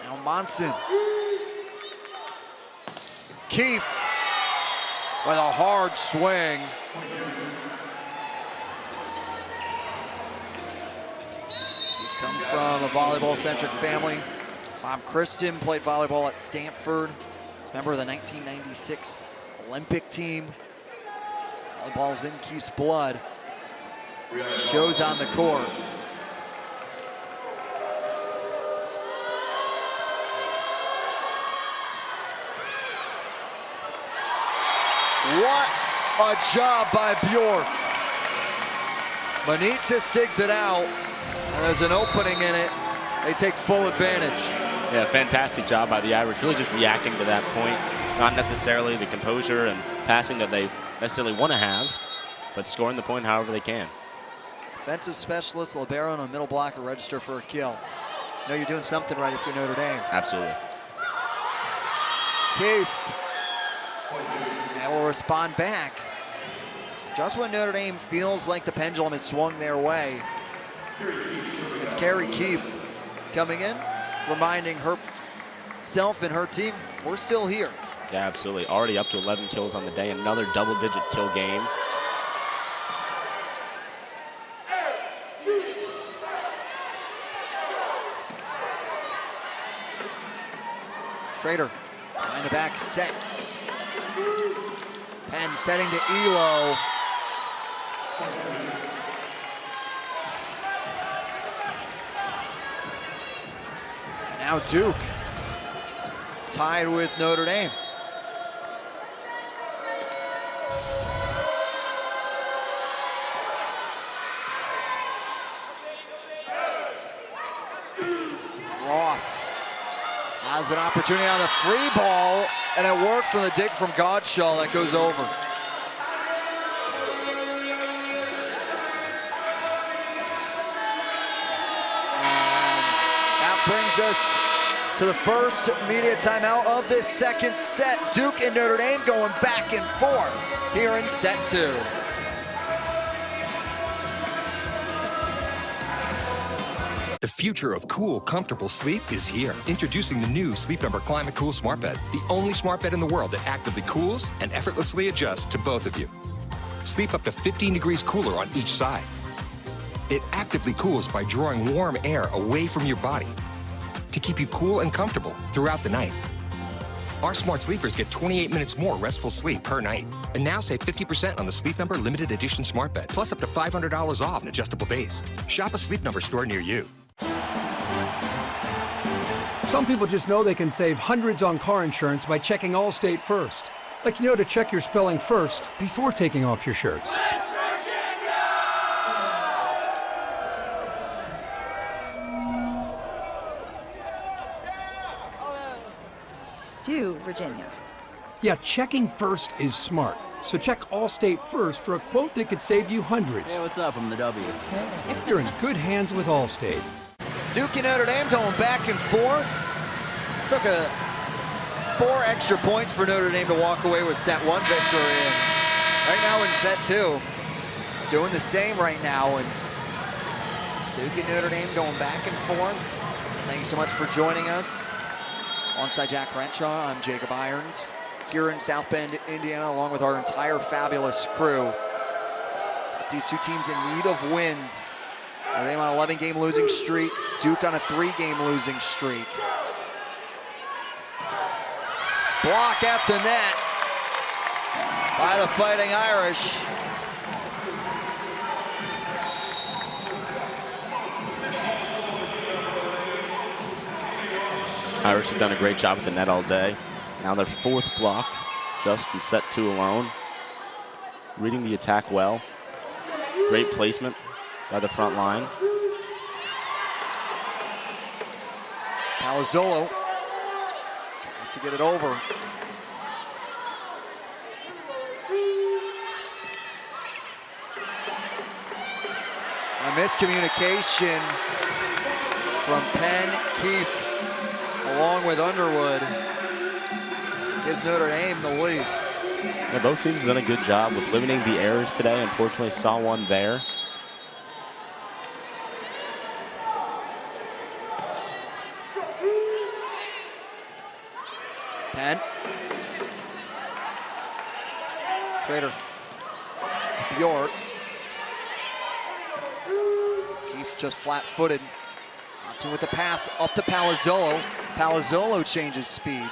Now Monson. Keefe with a hard swing. Keefe comes from a volleyball-centric family. Bob Christian played volleyball at Stanford. Member of the 1996 Olympic team. Volleyball's in Keefe's blood. Shows on the court. What a job by Bjork. Manitsis digs it out, and there's an opening in it. They take full advantage. Yeah, fantastic job by the Irish, really just reacting to that point. Not necessarily the composure and passing that they necessarily want to have, but scoring the point however they can. Defensive specialist, libero, and a middle blocker register for a kill. You know you're doing something right if you're Notre Dame. Absolutely. Keefe. And will respond back. Just when Notre Dame feels like the pendulum has swung their way, it's Carrie Keefe coming in, reminding herself and her team, we're still here. Yeah, absolutely. Already up to 11 kills on the day, another double-digit kill game. Schrader behind the back set. Penn setting to Elo. And now Duke tied with Notre Dame. Ross has an opportunity on the free ball, and it works from the dig from Godshaw that goes over. And that brings us to the first media timeout of this second set. Duke and Notre Dame going back and forth here in set 2. The future of cool, comfortable sleep is here. Introducing the new Sleep Number Climate Cool Smart Bed, the only smart bed in the world that actively cools and effortlessly adjusts to both of you. Sleep up to 15 degrees cooler on each side. It actively cools by drawing warm air away from your body to keep you cool and comfortable throughout the night. Our smart sleepers get 28 minutes more restful sleep per night. And now save 50% on the Sleep Number limited edition smart bed, plus up to $500 off an adjustable base. Shop a Sleep Number store near you. Some people just know they can save hundreds on car insurance by checking Allstate first. Like, you know, to check your spelling first before taking off your shirts. Stu, Virginia. Yeah, checking first is smart. So check Allstate first for a quote that could save you hundreds. Hey, what's up? I'm the W. You're in good hands with Allstate. Duke and Notre Dame going back and forth. Took 4 extra points for Notre Dame to walk away with set 1 victory. And right now in set 2, it's doing the same right now. And Duke and Notre Dame going back and forth. Thank you so much for joining us. Alongside Jack Renshaw, I'm Jacob Irons here in South Bend, Indiana, along with our entire fabulous crew. These two teams in need of wins. Notre Dame on an 11-game losing streak, Duke on a 3-game losing streak. Block at the net by the Fighting Irish. Irish have done a great job at the net all day. Now their 4th block, just in set 2 alone. Reading the attack well. Great placement by the front line. Palazzolo tries to get it over. A miscommunication from Penn Keefe along with Underwood gives Notre Dame the lead. Yeah, both teams have done a good job with limiting the errors today. Unfortunately, saw one there. Penn. Schrader. Bjork. Keefe just flat-footed. Johnson with the pass up to Palazzolo. Palazzolo changes speeds.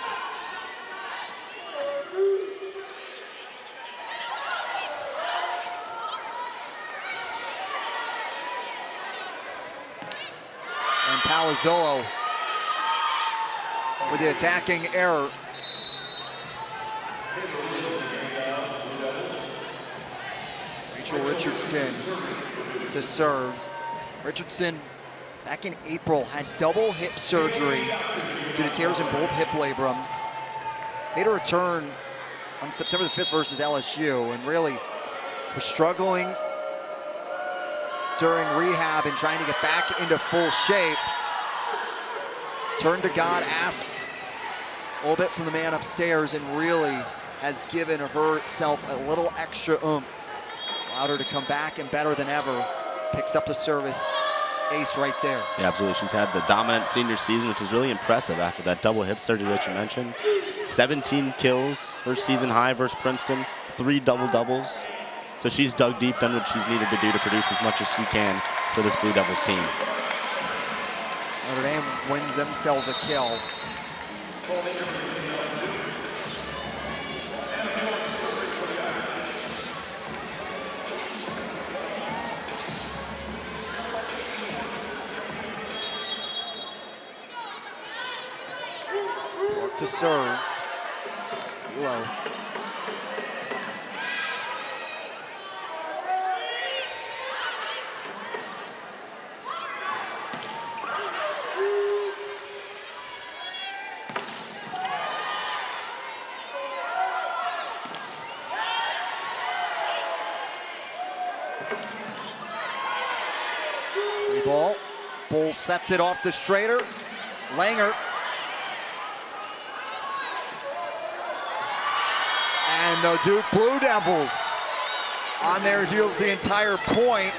And Palazzolo with the attacking error. Rachel Richardson to serve. Richardson, back in April, had double hip surgery due to tears in both hip labrums. Made a return on September the 5th versus LSU and really was struggling during rehab and trying to get back into full shape. Turned to God, asked a little bit from the man upstairs, and really has given herself a little extra oomph. Allowed her to come back and better than ever. Picks up the service. Ace right there. Yeah, absolutely. She's had the dominant senior season, which is really impressive after that double hip surgery that you mentioned. 17 kills, her season high versus Princeton, 3 double-doubles. So she's dug deep, done what she's needed to do to produce as much as she can for this Blue Devils team. Notre Dame wins themselves a kill. To serve. Low. Free ball. Bull sets it off to Schrader. Langer. And the Duke Blue Devils on their heels the entire point.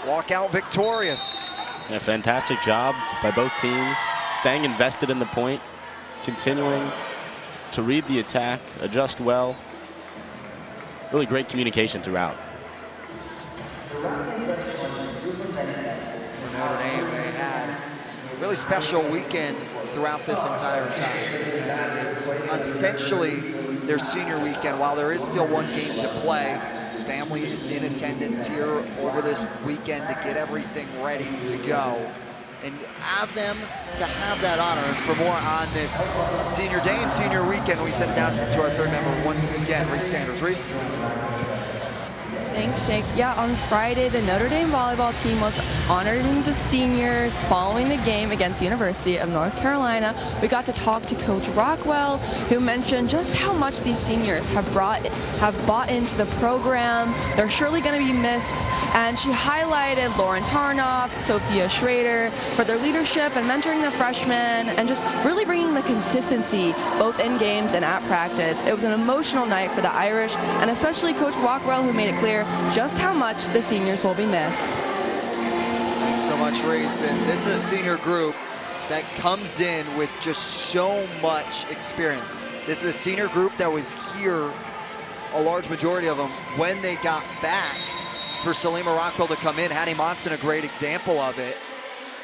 Walk out victorious. Yeah, fantastic job by both teams, staying invested in the point, continuing to read the attack, adjust well. Really great communication throughout. For Notre Dame, they had a really special weekend throughout this entire time. And it's essentially their senior weekend. While there is still one game to play, family in attendance here over this weekend to get everything ready to go. And have them to have that honor. And for more on this senior day and senior weekend, we send it down to our third member once again, Reese Sanders. Reese? Thanks, Jake. Yeah, on Friday, the Notre Dame volleyball team was honoring the seniors following the game against University of North Carolina. We got to talk to Coach Rockwell, who mentioned just how much these seniors have bought into the program. They're surely going to be missed. And she highlighted Lauren Tarnoff, Sophia Schrader for their leadership and mentoring the freshmen and just really bringing the consistency both in games and at practice. It was an emotional night for the Irish, and especially Coach Rockwell, who made it clear just how much the seniors will be missed. Thanks so much, Reese. And this is a senior group that comes in with just so much experience. This is a senior group that was here, a large majority of them, when they got back for Salima Rockwell to come in. Hattie Monson, a great example of it.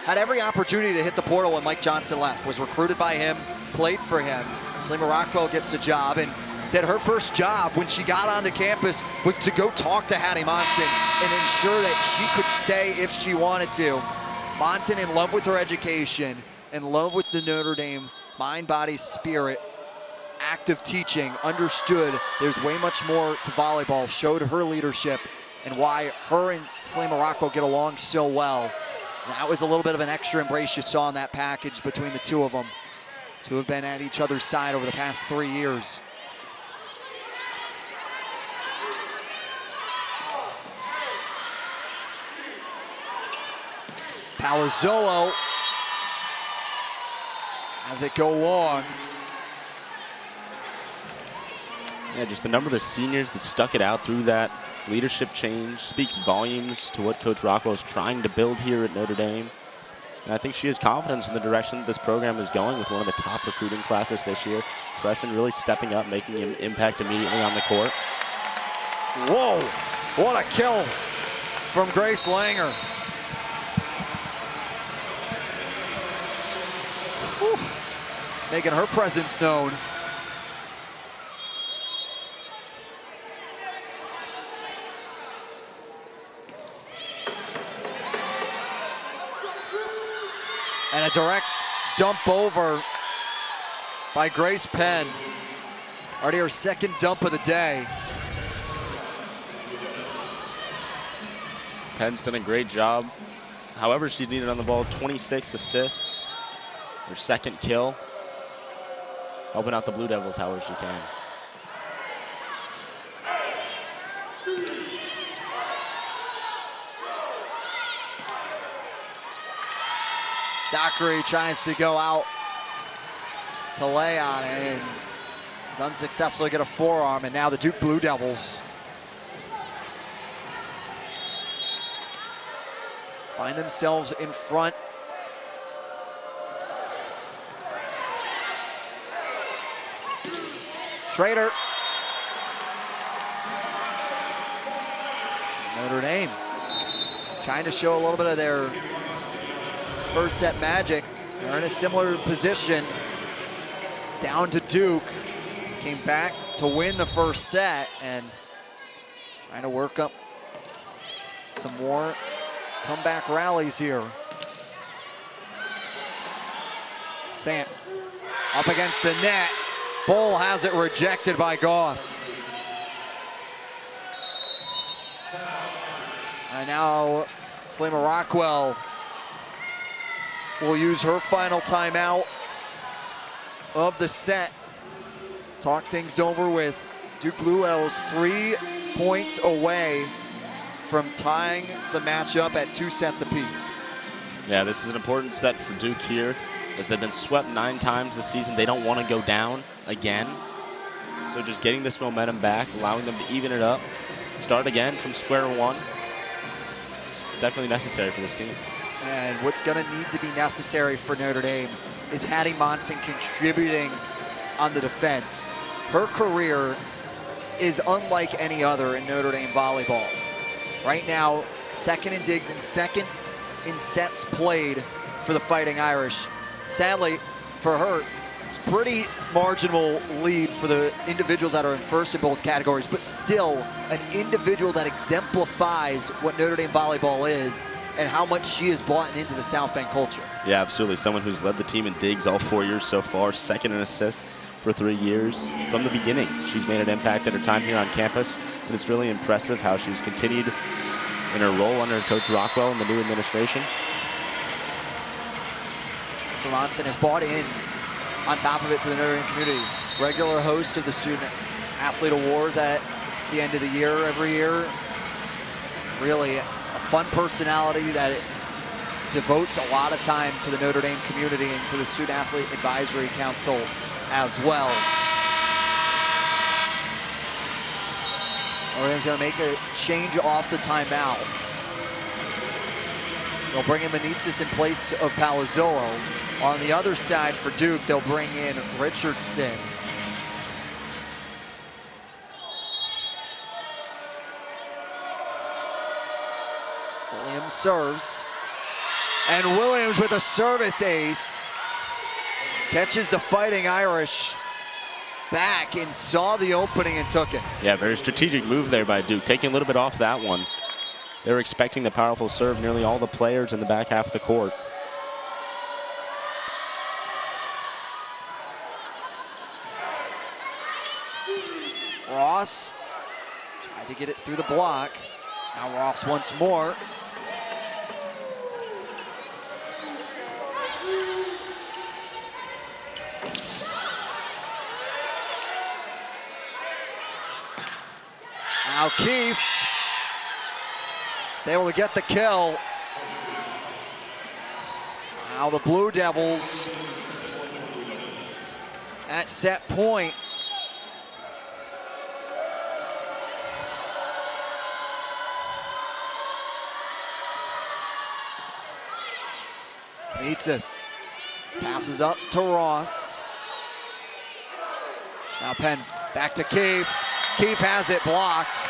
Had every opportunity to hit the portal when Mike Johnson left, was recruited by him, played for him. Salima Rockwell gets the job, and said her first job when she got onto campus was to go talk to Hattie Monson and ensure that she could stay if she wanted to. Monson, in love with her education, in love with the Notre Dame mind, body, spirit, active teaching, understood there's way much more to volleyball, showed her leadership and why her and Salima Rockwell get along so well. That was a little bit of an extra embrace you saw in that package between the two of them, who have been at each other's side over the past 3 years. Palazzolo as it go long. Yeah, just the number of the seniors that stuck it out through that leadership change speaks volumes to what Coach Rockwell is trying to build here at Notre Dame. And I think she has confidence in the direction that this program is going with one of the top recruiting classes this year. Freshmen really stepping up, making an impact immediately on the court. Whoa, what a kill from Grace Langer. Whew. Making her presence known. And a direct dump over by Grace Penn. Already her second dump of the day. Penn's done a great job. However she's needed on the ball, 26 assists. Her second kill. Helping out the Blue Devils however she can. Dockery tries to go out to lay on it and is unsuccessful to get a forearm, and now the Duke Blue Devils find themselves in front. Schrader. Notre Dame trying to show a little bit of their first set magic. They're in a similar position. Down to Duke. Came back to win the first set and trying to work up some more comeback rallies here. Sant up against the net. Bull has it rejected by Goss. And now Salima Rockwell will use her final timeout of the set. Talk things over with Duke Blue Devils 3 points away from tying the matchup at 2 sets apiece. Yeah, this is an important set for Duke here, as they've been swept 9 times this season. They don't want to go down again. So just getting this momentum back, allowing them to even it up, start again from square one. It's definitely necessary for this team. And what's going to need to be necessary for Notre Dame is Hattie Monson contributing on the defense. Her career is unlike any other in Notre Dame volleyball. Right now, second in digs and second in sets played for the Fighting Irish. Sadly, for her. It's pretty marginal lead for the individuals that are in first in both categories, but still an individual that exemplifies what Notre Dame volleyball is and how much she has bought into the South Bend culture. Yeah, absolutely. Someone who's led the team in digs all 4 years so far, second in assists for 3 years. From the beginning, she's made an impact at her time here on campus, and it's really impressive how she's continued in her role under Coach Rockwell and the new administration. Vermonson has bought in, on top of it, to the Notre Dame community. Regular host of the Student Athlete Awards at the end of the year, every year. Really a fun personality that devotes a lot of time to the Notre Dame community and to the Student Athlete Advisory Council as well. Notre Dame's going to make a change off the timeout. They'll bring in Benitez in place of Palazzolo. On the other side for Duke, they'll bring in Richardson. Williams serves. And Williams with a service ace. Catches the Fighting Irish back and saw the opening and took it. Yeah, very strategic move there by Duke, taking a little bit off that one. They were expecting the powerful serve, nearly all the players in the back half of the court. Ross tried to get it through the block. Now Ross once more. Now Keefe is able to get the kill. Now the Blue Devils at set point. Benitez passes up to Ross. Now Penn back to Keefe. Keefe has it blocked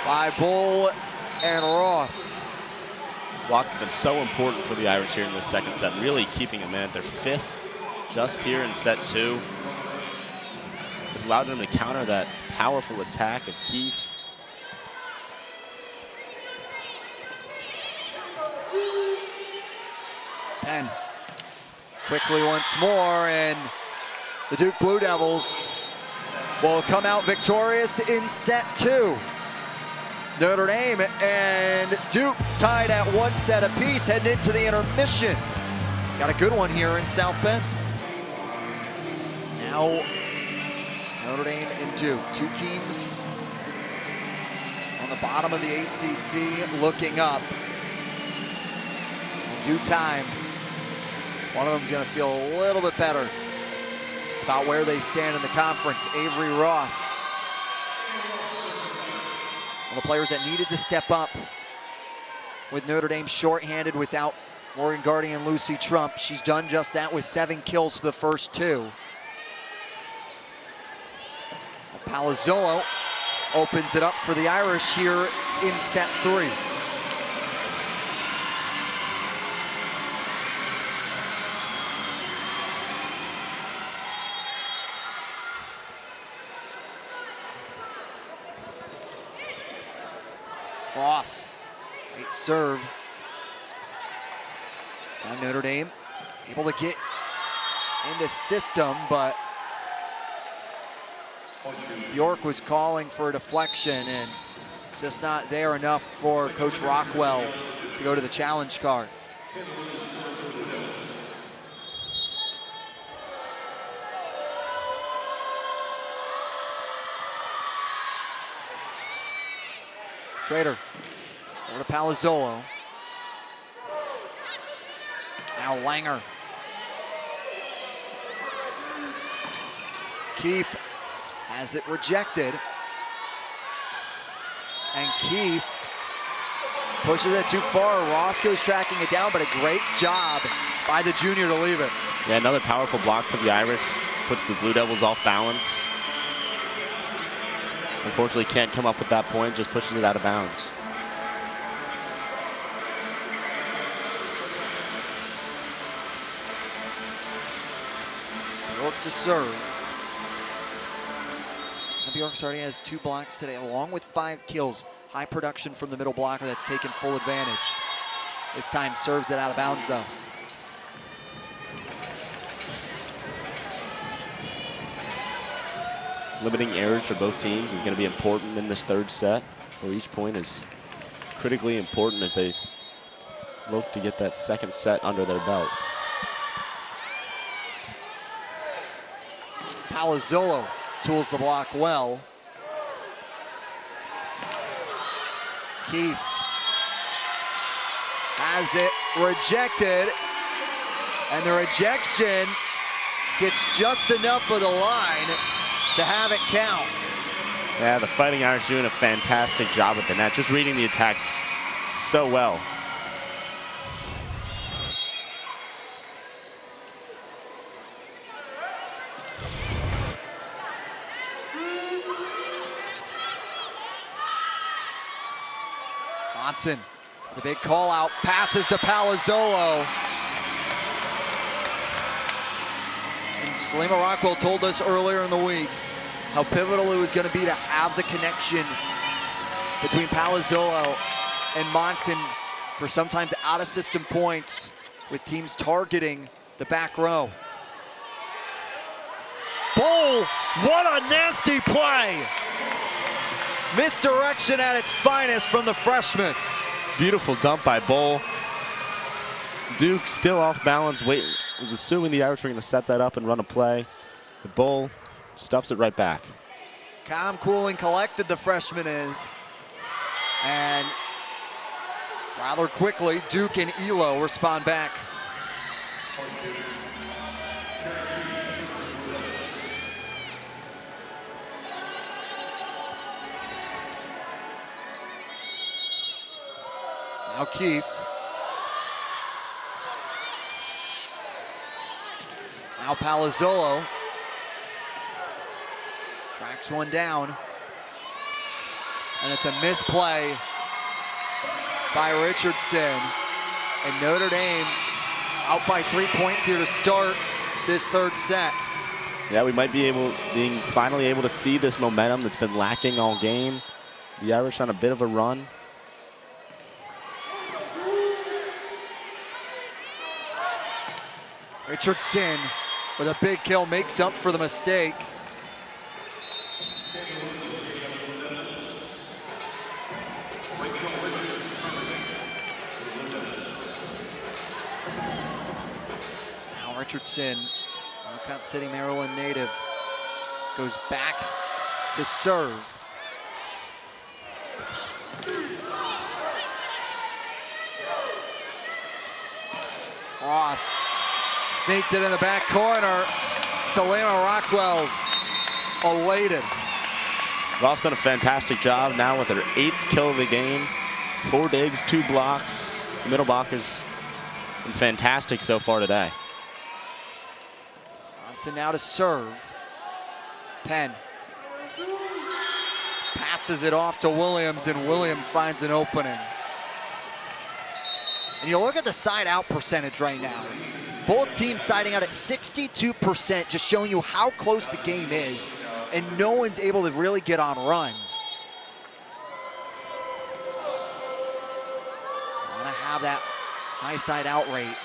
by Bull and Ross. Blocks have been so important for the Irish here in the second set, really keeping them in at their fifth just here in set two. It's allowed them to counter that powerful attack of Keefe. Penn quickly once more, and the Duke Blue Devils will come out victorious in set two. Notre Dame and Duke tied at 1 set apiece heading into the intermission. Got a good one here in South Bend. It's now Notre Dame and Duke, two teams on the bottom of the ACC looking up. In due time, one of them's going to feel a little bit better about where they stand in the conference. Avery Ross, one of the players that needed to step up with Notre Dame shorthanded without Morgan Gardy and Lucy Trump. She's done just that with 7 kills for the first 2. Palazzolo opens it up for the Irish here in set 3. Ross, great serve. Now Notre Dame able to get into system, but York was calling for a deflection, and it's just not there enough for Coach Rockwell to go to the challenge card. Schrader over to Palazzolo. Now Langer. Keefe has it rejected. And Keefe pushes it too far. Roscoe's tracking it down, but a great job by the junior to leave it. Yeah, another powerful block for the Irish. Puts the Blue Devils off balance. Unfortunately, can't come up with that point, just pushes it out of bounds. York to serve. Bjork already has 2 blocks today, along with 5 kills. High production from the middle blocker that's taken full advantage. This time serves it out of bounds, though. Limiting errors for both teams is going to be important in this third set, where each point is critically important as they look to get that second set under their belt. Palazzolo tools the block well. Keefe has it rejected, and the rejection gets just enough of the line to have it count. Yeah, the Fighting Irish doing a fantastic job with the net, just reading the attacks so well. Monson, the big call out, passes to Palazzolo. And Salima Rockwell told us earlier in the week how pivotal it was going to be to have the connection between Palazzolo and Monson for sometimes out-of-system points with teams targeting the back row. Bowl, what a nasty play! Misdirection at its finest from the freshman. Beautiful dump by Bowl. Duke still off balance, was assuming the Irish were going to set that up and run a play. The Bowl stuffs it right back. Calm, cool, and collected the freshman is. And rather quickly, Duke and Elo respond back. Now Keefe. Now Palazzolo. Tracks one down. And it's a misplay by Richardson. And Notre Dame out by 3 points here to start this third set. Yeah, we might be being finally able to see this momentum that's been lacking all game. The Irish on a bit of a run. Richardson with a big kill makes up for the mistake. Now Richardson, Ellicott City, Maryland native, goes back to serve. Ross sneaks it in the back corner. Salima Rockwell's elated. Ross done a fantastic job now with her 8th kill of the game. 4 digs, 2 blocks. The middle blockers been fantastic so far today. Johnson now to serve. Penn passes it off to Williams, and Williams finds an opening. And you look at the side out percentage right now. Both teams siding out at 62%, just showing you how close the game is, and no one's able to really get on runs. Want to have that high side out rate.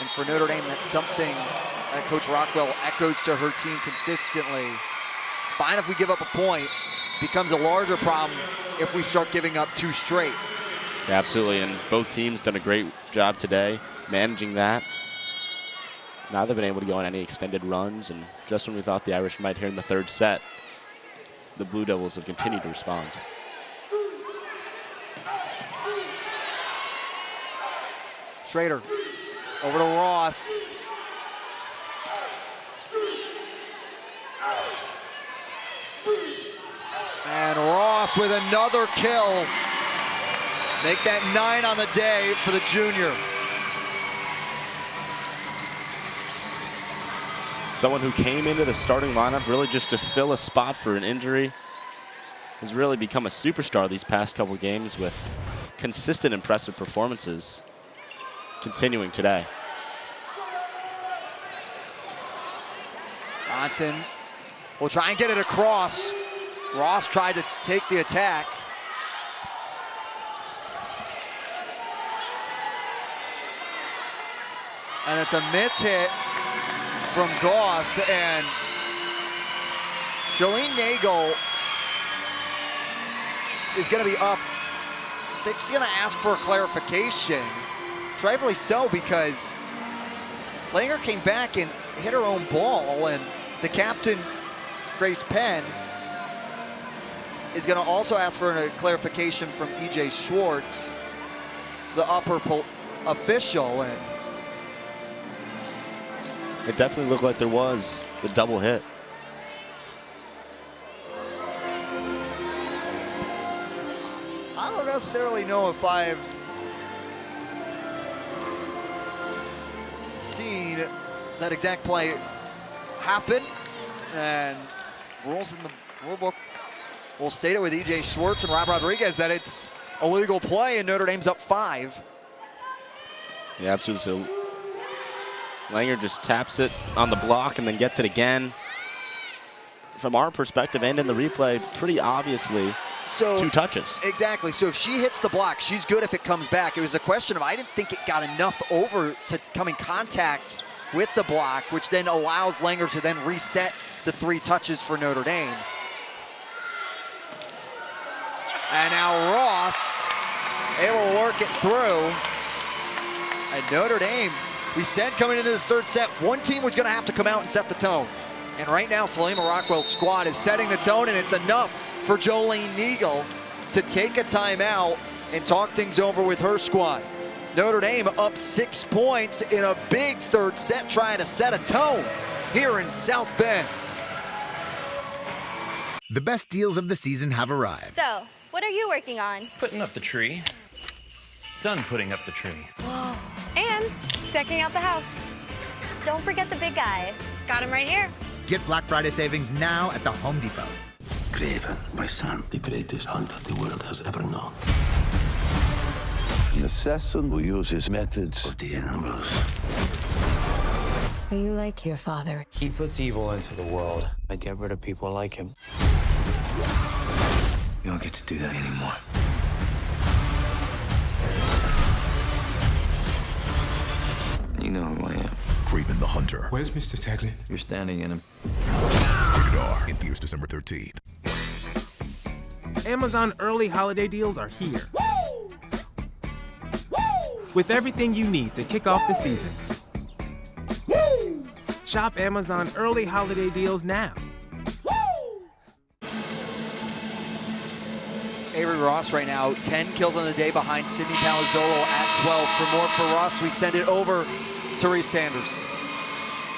And for Notre Dame, that's something that Coach Rockwell echoes to her team consistently. It's fine if we give up a point. It becomes a larger problem if we start giving up 2 straight. Yeah, absolutely, and both teams done a great job today managing that. Now they've been able to go on any extended runs, and just when we thought the Irish might here in the third set, the Blue Devils have continued to respond. Schrader over to Ross. And Ross with another kill. Make that 9 on the day for the junior. Someone who came into the starting lineup really just to fill a spot for an injury, has really become a superstar these past couple games with consistent impressive performances continuing today. Johnson will try and get it across. Ross tried to take the attack. And it's a miss hit from Goss, and Jolene Nagel is going to be up. I think she's going to ask for a clarification. Trifling so, because Langer came back and hit her own ball, and the captain, Grace Penn, is going to also ask for a clarification from E.J. Schwartz, the upper official. And it definitely looked like there was the double hit. I don't necessarily know if I've seen that exact play happen, and rules in the rule book will state it with E.J. Schwartz and Rob Rodriguez that it's a legal play, and Notre Dame's up 5. Yeah, absolutely. So Langer just taps it on the block and then gets it again. From our perspective and in the replay, pretty obviously, so 2 touches. Exactly. So if she hits the block, she's good if it comes back. It was a question of, I didn't think it got enough over to come in contact with the block, which then allows Langer to then reset the 3 touches for Notre Dame. And now Ross able to work it through. And Notre Dame, we said coming into this 3rd set, one team was going to have to come out and set the tone. And right now, Salima Rockwell's squad is setting the tone, and it's enough for Jolene Nagel to take a timeout and talk things over with her squad. Notre Dame up 6 points in a big 3rd set, trying to set a tone here in South Bend. The best deals of the season have arrived. So, what are you working on? Putting up the tree. Done putting up the tree. Whoa. And decking out the house. Don't forget the big guy. Got him right here. Get Black Friday savings now at the Home Depot. Craven, my son, the greatest hunter the world has ever known. An assassin who uses methods of the animals. Are you like your father? He puts evil into the world. I get rid of people like him. You don't get to do that anymore. You know who I am. Craven the Hunter. Where's Mr. Tagley? You're standing in him. Rated R. It appears December 13th. Amazon early holiday deals are here. Woo! Woo! With everything you need to kick off the season. Woo! Shop Amazon early holiday deals now. Avery Ross right now, 10 kills on the day behind Sydney Palazzolo at 12. For more for Ross, we send it over to Reese Sanders.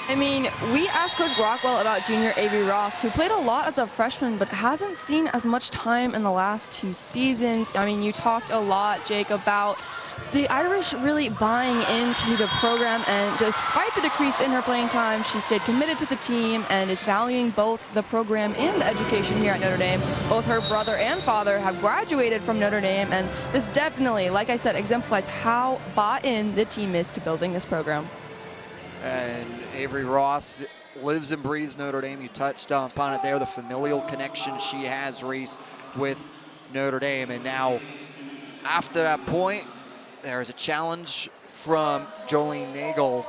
I mean, we asked Coach Rockwell about junior Avery Ross, who played a lot as a freshman, but hasn't seen as much time in the last 2 seasons. I mean, you talked a lot, Jake, about the Irish really buying into the program, and despite the decrease in her playing time, she stayed committed to the team and is valuing both the program and the education here at Notre Dame. Both her brother and father have graduated from Notre Dame, and this definitely, like I said, exemplifies how bought in the team is to building this program. And Avery Ross lives and breathes Notre Dame. You touched upon it there, the familial connection she has, Reese, with Notre Dame. And now, after that point, there's a challenge from Jolene Nagel.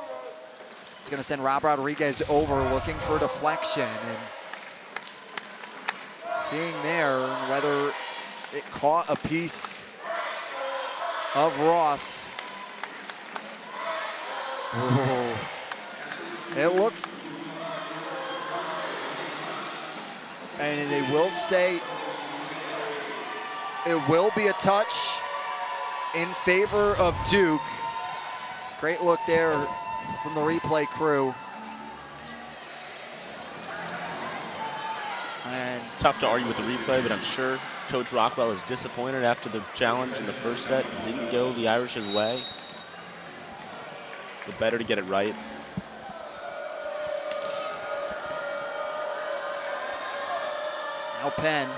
It's going to send Rob Rodriguez over looking for deflection. And seeing there whether it caught a piece of Ross. Whoa. It looks, and they will say it will be a touch in favor of Duke. Great look there from the replay crew. And tough to argue with the replay, but I'm sure Coach Rockwell is disappointed after the challenge in the 1st set didn't go the Irish's way. But better to get it right. Now Penn.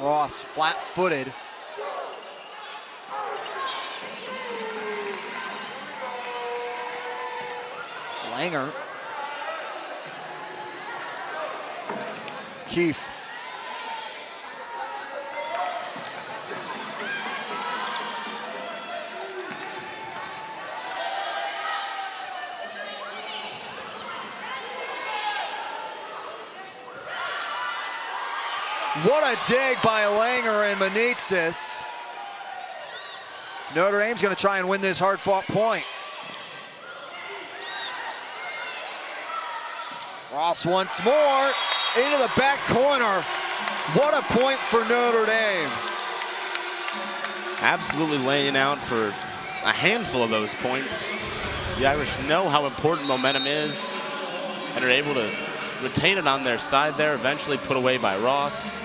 Ross flat-footed. Langer. Keefe. What a dig by Langer and Manitsis. Notre Dame's going to try and win this hard-fought point. Ross once more into the back corner. What a point for Notre Dame. Absolutely laying out for a handful of those points. The Irish know how important momentum is and are able to retain it on their side there, eventually put away by Ross.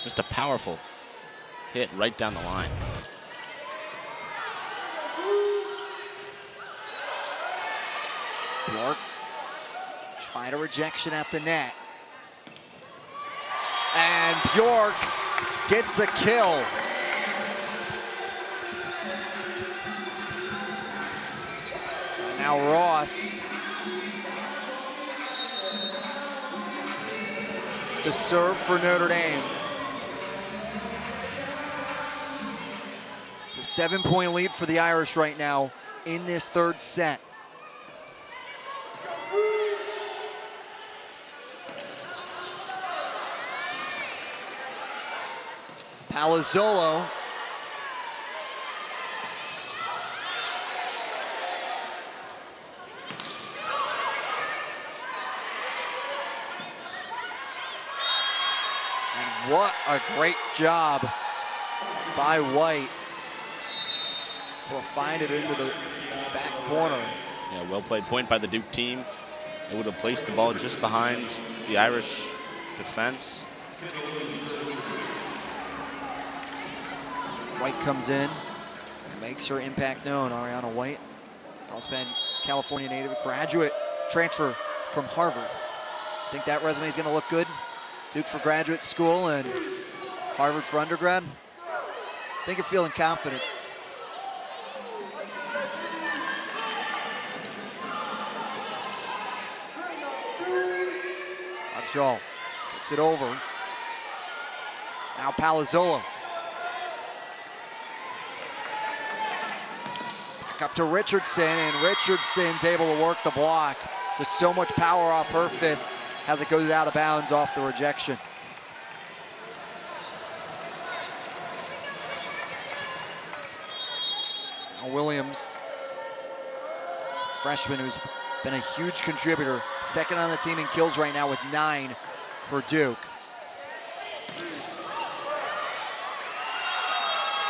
Just a powerful hit right down the line. Bjork tried a rejection at the net. And Bjork gets the kill. And now Ross to serve for Notre Dame. It's a 7-point lead for the Irish right now in this third set. Palazzolo. And what a great job by White. Will find it into the back corner. Yeah, well played point by the Duke team. It would have placed the ball just behind the Irish defense. White comes in and makes her impact known. Ariana White, Carlsbad, California native, graduate transfer from Harvard. Think that resume is going to look good? Duke for graduate school and Harvard for undergrad. I think you're feeling confident. Shaw gets it over. Now Palazzolo. Back up to Richardson, and Richardson's able to work the block. Just so much power off her fist as it goes out of bounds off the rejection. Now Williams, freshman who's been a huge contributor, second on the team in kills right now with 9 for Duke.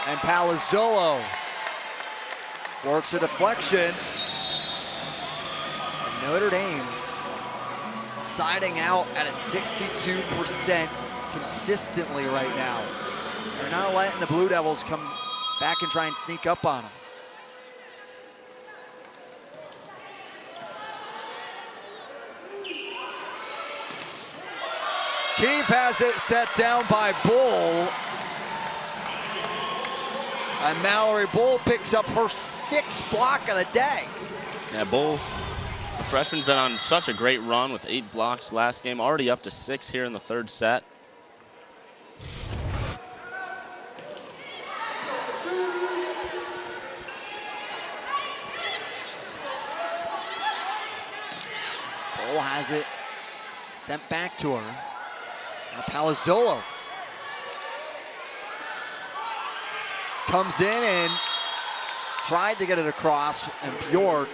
And Palazzolo works a deflection. And Notre Dame siding out at a 62% consistently right now. They're not letting the Blue Devils come back and try and sneak up on them. Keefe has it set down by Bull. And Mallory Bull picks up her 6th block of the day. Yeah, Bull, the freshman's been on such a great run with 8 blocks last game, already up to 6 here in the third set. Bull has it sent back to her. Now Palazzolo comes in and tried to get it across, and Bjork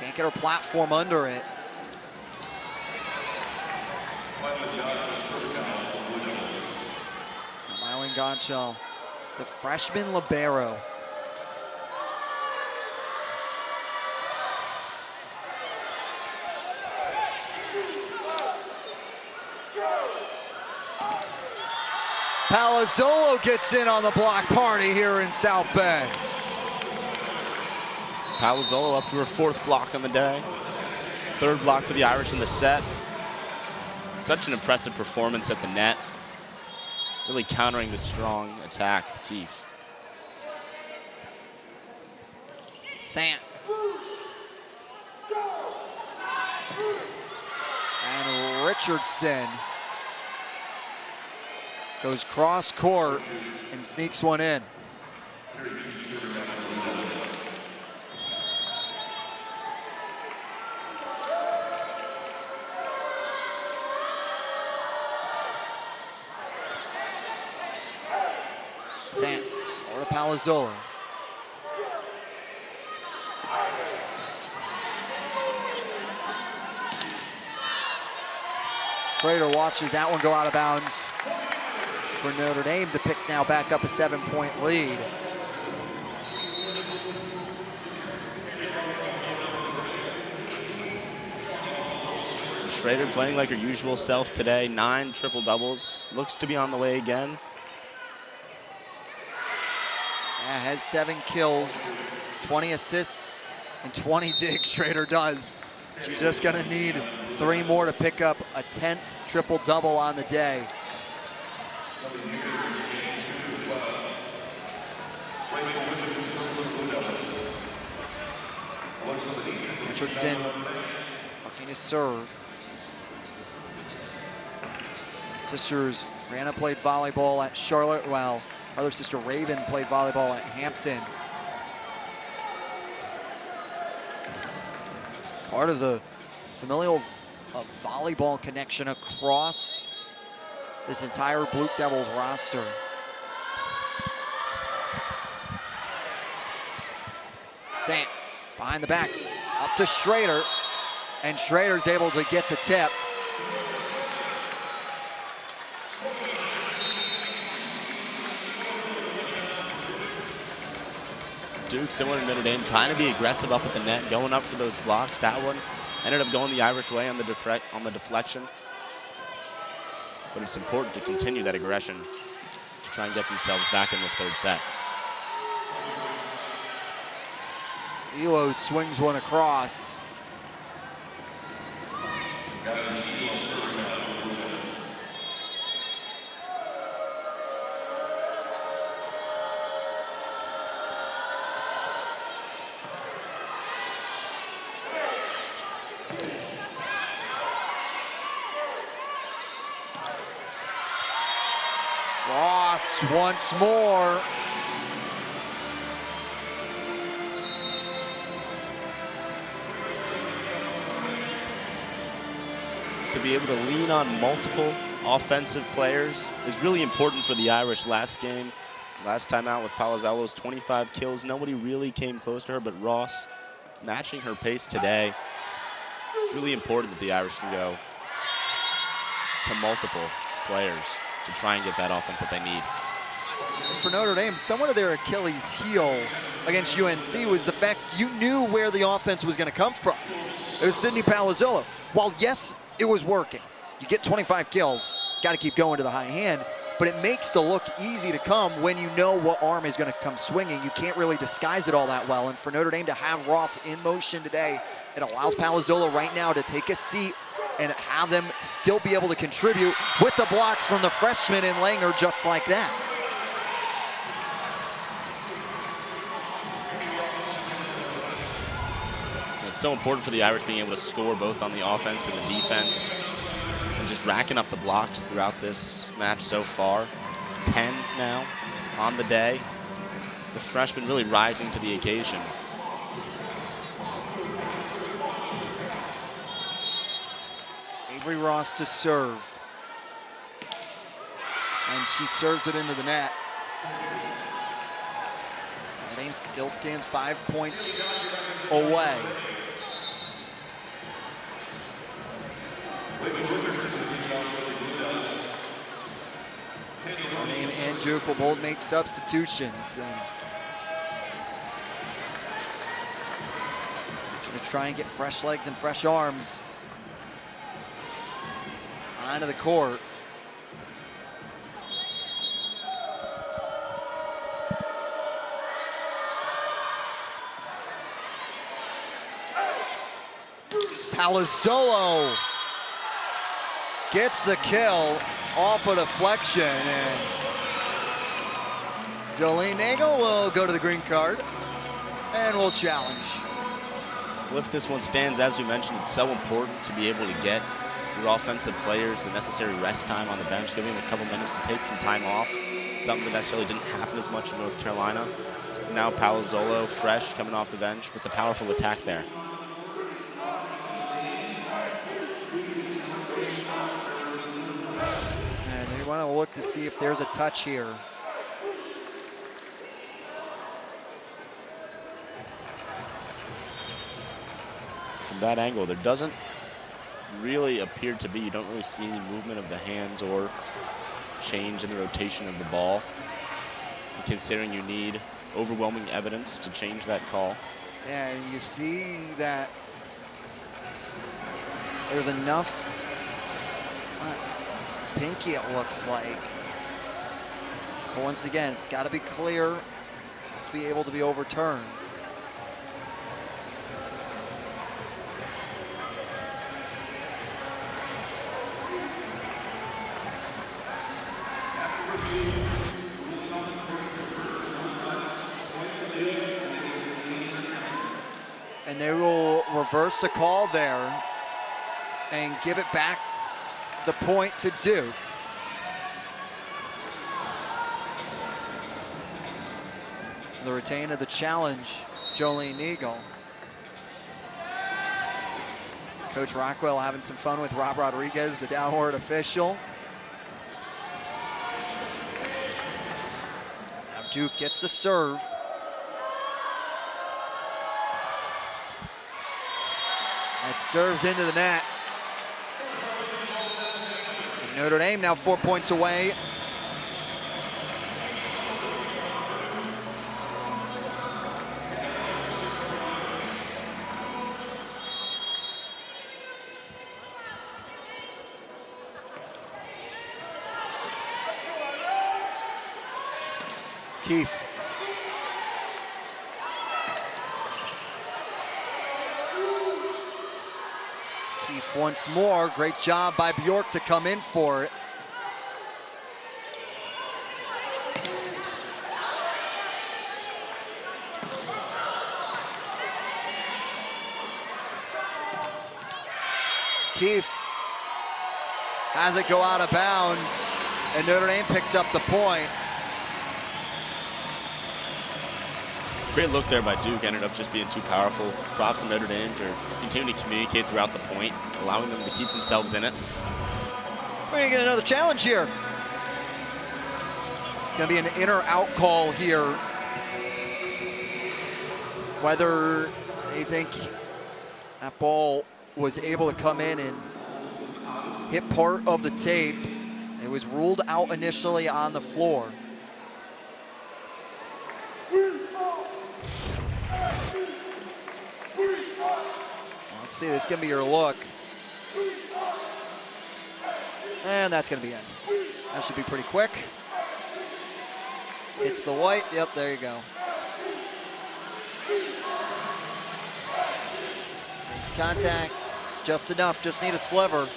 can't get her platform under it. Now Mylan Godshall, the freshman libero. Palazzolo gets in on the block party here in South Bend. Palazzolo up to her 4th block on the day. 3rd block for the Irish in the set. Such an impressive performance at the net. Really countering the strong attack of Keefe. Sant. And Richardson goes cross court and sneaks one in. Sant over to Palazzolo. Schrader watches that one go out of bounds for Notre Dame to pick now back up a 7-point lead. Schrader playing like her usual self today. 9 triple doubles. Looks to be on the way again. Yeah, has 7 kills, 20 assists, and 20 digs. Schrader does. She's just gonna need 3 more to pick up a 10th triple-double on the day. Richardson looking to serve. Sisters Brianna played volleyball at Charlotte, while her other sister Raven played volleyball at Hampton. Part of the familial volleyball connection across this entire Blue Devils roster. Sant behind the back, up to Schrader, and Schrader's able to get the tip. Duke, similar to Notre Dame, trying to be aggressive up at the net, going up for those blocks. That one ended up going the Irish way on the deflection. But it's important to continue that aggression to try and get themselves back in this 3rd set. Elo swings one across. Ross once more. To be able to lean on multiple offensive players is really important for the Irish. Last game, last time out with Palazzolo's 25 kills, nobody really came close to her, but Ross matching her pace today. It's really important that the Irish can go to multiple players to try and get that offense that they need. For Notre Dame, somewhat of their Achilles heel against UNC was the fact you knew where the offense was going to come from. It was Sydney Palazzolo. While yes, it was working. You get 25 kills, got to keep going to the high hand, but it makes the look easy to come when you know what arm is going to come swinging. You can't really disguise it all that well, and for Notre Dame to have Ross in motion today, it allows Palazzolo right now to take a seat and have them still be able to contribute with the blocks from the freshman in Langer just like that. It's so important for the Irish being able to score both on the offense and the defense, and just racking up the blocks throughout this match so far. 10 now on the day. The freshman really rising to the occasion. Avery Ross to serve. And she serves it into the net. Notre Dame still stands 5 points away. Notre Dame and Duke will both make substitutions. And gonna try and get fresh legs and fresh arms onto the court. Palazzolo gets the kill off a deflection, and Jolene Nagel will go to the green card. and will challenge. Well, if this one stands, as we mentioned, it's so important to be able to get your offensive players the necessary rest time on the bench, giving them a couple minutes to take some time off, something that necessarily didn't happen as much in North Carolina. Now Palazzolo, fresh, coming off the bench with the powerful attack there. And they want to look to see if there's a touch here. From that angle, there doesn't really appear to be. You don't really see any movement of the hands or change in the rotation of the ball. And considering you need overwhelming evidence to change that call. Yeah, and you see that there's enough pinky, it looks like. But once again, it's got to be clear. It's be able to be overturned. And they will reverse the call there and give it back the point to Duke. The retain of the challenge, Jolene Eagle. Coach Rockwell having some fun with Rob Rodriguez, the downward official. Now Duke gets the serve. It's served into the net. And Notre Dame now 4 points away. Keefe. Keefe once more. Great job by Bjork to come in for it. Keefe has it go out of bounds, and Notre Dame picks up the point. Great look there by Duke, ended up just being too powerful. Props to Notre Dame for continuing to communicate throughout the point, allowing them to keep themselves in it. We're gonna get another challenge here. It's gonna be an in or out call here. Whether they think that ball was able to come in and hit part of the tape. It was ruled out initially on the floor. Let's see, this is gonna be your look. And that's gonna be in. That should be pretty quick. It's the white, yep, there you go. It's contacts, it's just enough, just need a sliver.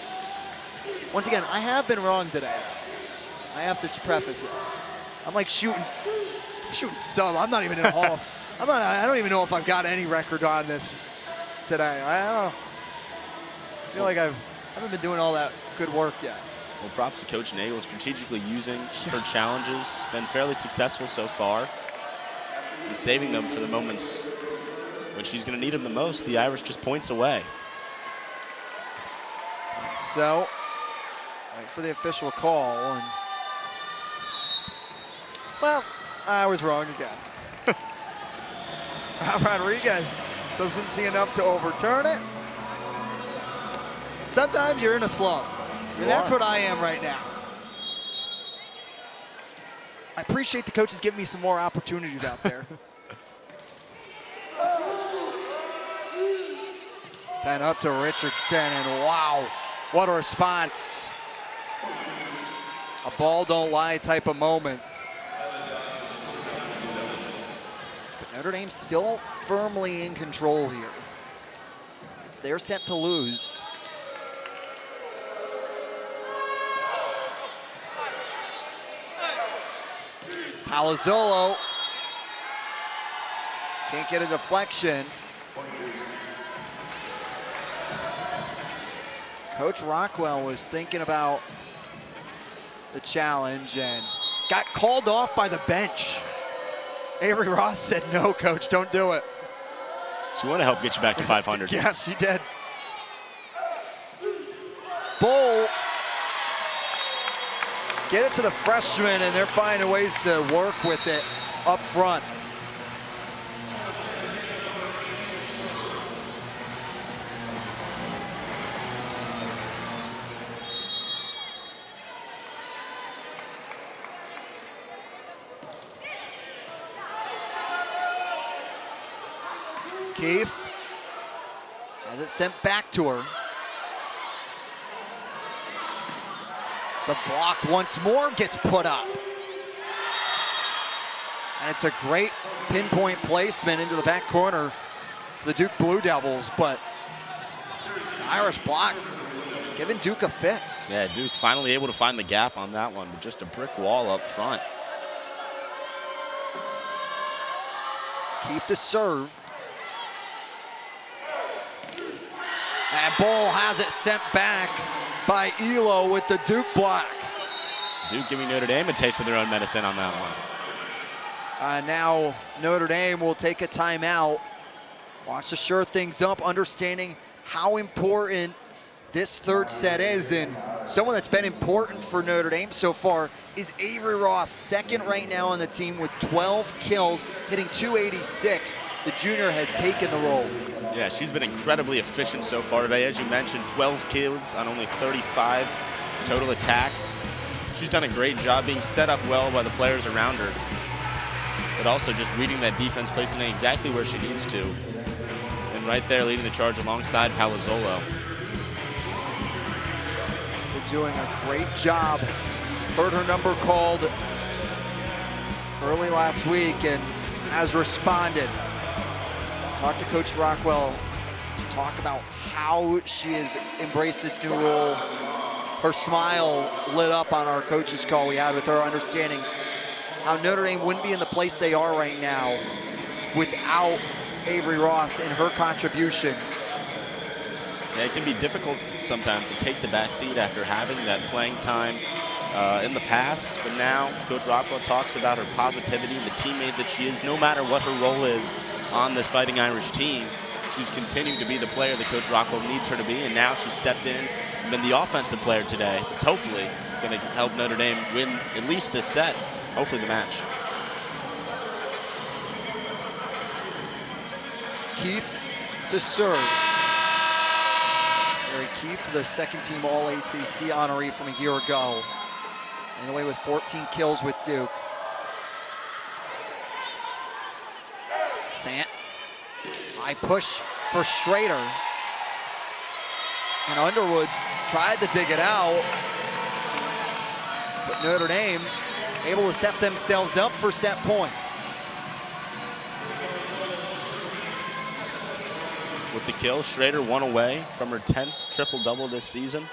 Once again, I have been wrong today. I have to preface this. I'm like shooting sub. I'm not even in the hall. I don't even know if I've got any record on this today. I don't know. I feel like I haven't been doing all that good work yet. Well, props to Coach Nagel, strategically using her challenges. Been fairly successful so far. And saving them for the moments when she's going to need them the most. The Irish just points away. And so, wait for the official call. And, well, I was wrong again. Rodriguez doesn't see enough to overturn it. Sometimes you're in a slump. And that's what I am right now. I appreciate the coaches giving me some more opportunities out there. And up to Richardson, and wow, what a response. A ball don't lie type of moment. But Notre Dame still firmly in control here. It's their set to lose. Palazzolo Can't get a deflection. Coach Rockwell was thinking about the challenge and got called off by the bench. Avery Ross said, no, coach, don't do it. So we want to help get you back to 500. Yes, she did. Bull. Get it to the freshman, and they're finding ways to work with it up front. Keith has it sent back to her. The block once more gets put up. And it's a great pinpoint placement into the back corner of the Duke Blue Devils, but the Irish block giving Duke a fix. Yeah, Duke finally able to find the gap on that one, but just a brick wall up front. Keith to serve. And Bull has it sent back by Elo with the Duke block. Duke giving Notre Dame a taste of their own medicine on that one. Now Notre Dame will take a timeout. Wants to shore things up, understanding how important this third set is. And someone that's been important for Notre Dame so far is Avery Ross, second right now on the team with 12 kills, hitting .286. The junior has taken the role. Yeah, she's been incredibly efficient so far today. As you mentioned, 12 kills on only 35 total attacks. She's done a great job being set up well by the players around her, but also just reading that defense, placing it exactly where she needs to. And right there leading the charge alongside Palazzolo. Been doing a great job. Heard her number called early last week and has responded. Talked to Coach Rockwell to talk about how she has embraced this new role. Her smile lit up on our coaches call we had with her, understanding how Notre Dame wouldn't be in the place they are right now without Avery Ross and her contributions. Yeah, it can be difficult sometimes to take the back seat after having that playing time in the past, but now Coach Rockwell talks about her positivity, the teammate that she is, no matter what her role is on this Fighting Irish team. She's continued to be the player that Coach Rockwell needs her to be, and now she's stepped in and been the offensive player today. It's hopefully going to help Notre Dame win at least this set, hopefully the match. Keith to serve. Mary Keith, the second team All-ACC honoree from a year ago. And away with 14 kills with Duke. Sant. High push for Schrader. And Underwood tried to dig it out. But Notre Dame able to set themselves up for set point. With the kill, Schrader 1 away from her 10th triple-double this season.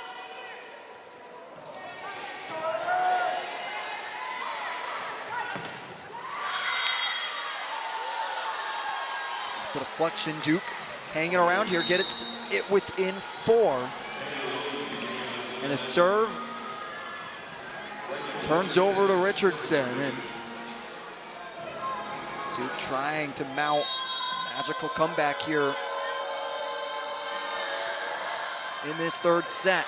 The deflection, Duke hanging around here, get it within 4. And the serve turns over to Richardson. And Duke trying to mount a magical comeback here in this third set.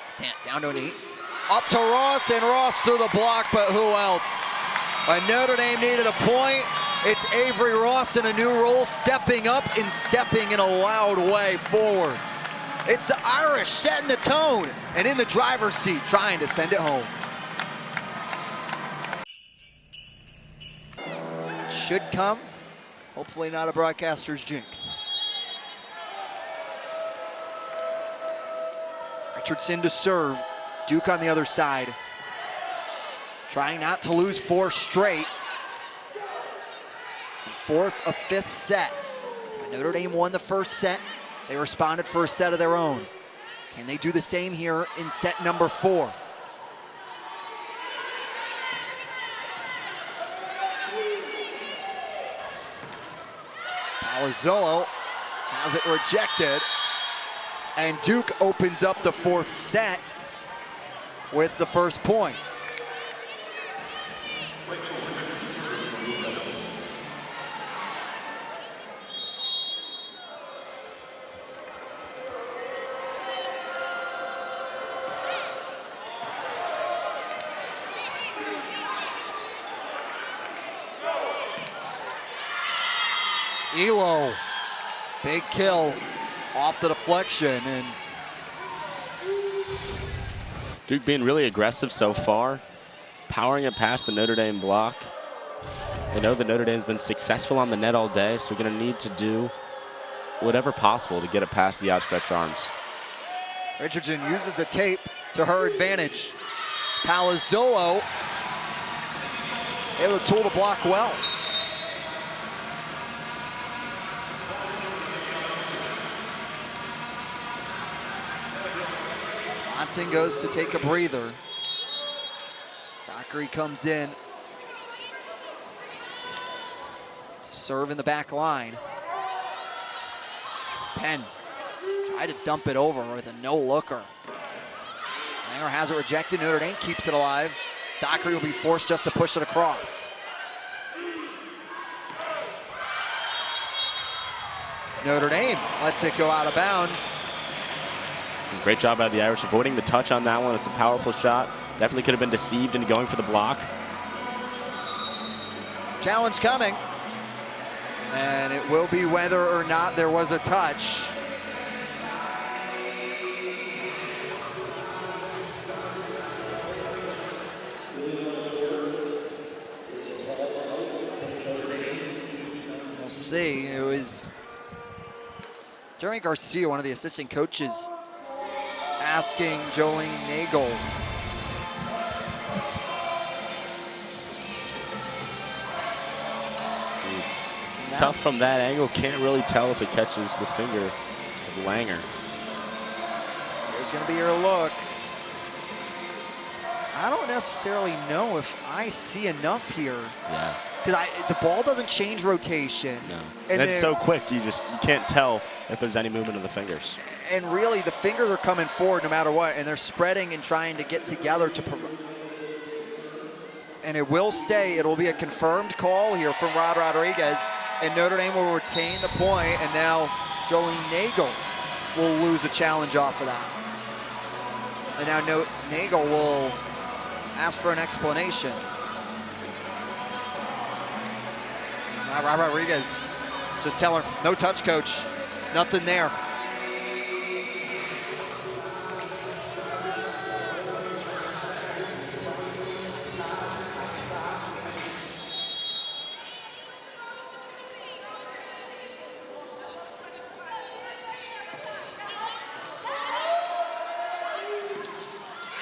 Sant down to an 8. Up to Ross, and Ross through the block, but who else? When Notre Dame needed a point, it's Avery Ross in a new role, stepping up and stepping in a loud way forward. It's the Irish setting the tone and in the driver's seat, trying to send it home. Should come, hopefully not a broadcaster's jinx. Richardson to serve, Duke on the other side. Trying not to lose 4 straight. Fourth of 5th set. When Notre Dame won the first set, they responded for a set of their own. Can they do the same here in set number 4? Palazzolo has it rejected. And Duke opens up the fourth set with the first point. Elo, big kill off the deflection, and Duke being really aggressive so far, powering it past the Notre Dame block. I know that Notre Dame's been successful on the net all day, so we're going to need to do whatever possible to get it past the outstretched arms. Richardson uses the tape to her advantage. Palazzolo able to tool the block well. Johnson goes to take a breather. Dockery comes in to serve in the back line. Penn tried to dump it over with a no-looker. Langer has it rejected. Notre Dame keeps it alive. Dockery will be forced just to push it across. Notre Dame lets it go out of bounds. Great job by the Irish avoiding the touch on that one. It's a powerful shot. Definitely could have been deceived into going for the block. Challenge coming. And it will be whether or not there was a touch. We'll see. It was Jeremy Garcia, one of the assistant coaches, asking Jolene Nagel. It's tough from that angle. Can't really tell if it catches the finger of Langer. There's going to be your look. I don't necessarily know if I see enough here. Yeah. Because the ball doesn't change rotation. No. And it's so quick, you can't tell if there's any movement of the fingers. And really, the fingers are coming forward no matter what, and they're spreading and trying to get together to. And it will stay. It'll be a confirmed call here from Rod Rodriguez, and Notre Dame will retain the point, and now Jolene Nagel will lose a challenge off of that. And now Nagel will ask for an explanation. Rod Rodriguez, just tell her, no touch, coach. Nothing there.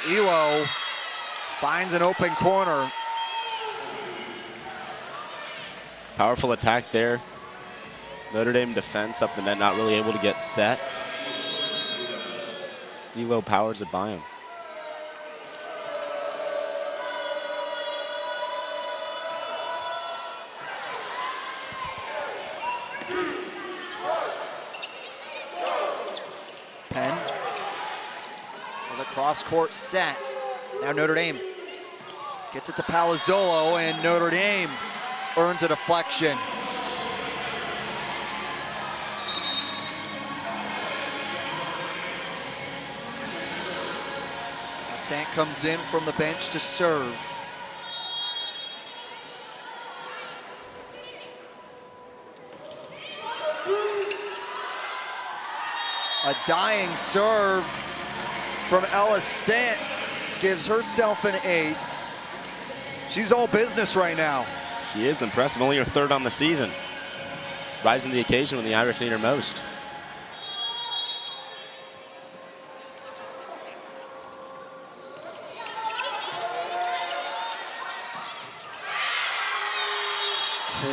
Elo finds an open corner. Powerful attack there. Notre Dame defense up the net, not really able to get set. Elo powers it by him. Penn has a cross-court set. Now Notre Dame gets it to Palazzolo, and Notre Dame earns a deflection. Sant comes in from the bench to serve. A dying serve from Ella Sant gives herself an ace. She's all business right now. She is impressive, only her third on the season. Rising to the occasion when the Irish need her most.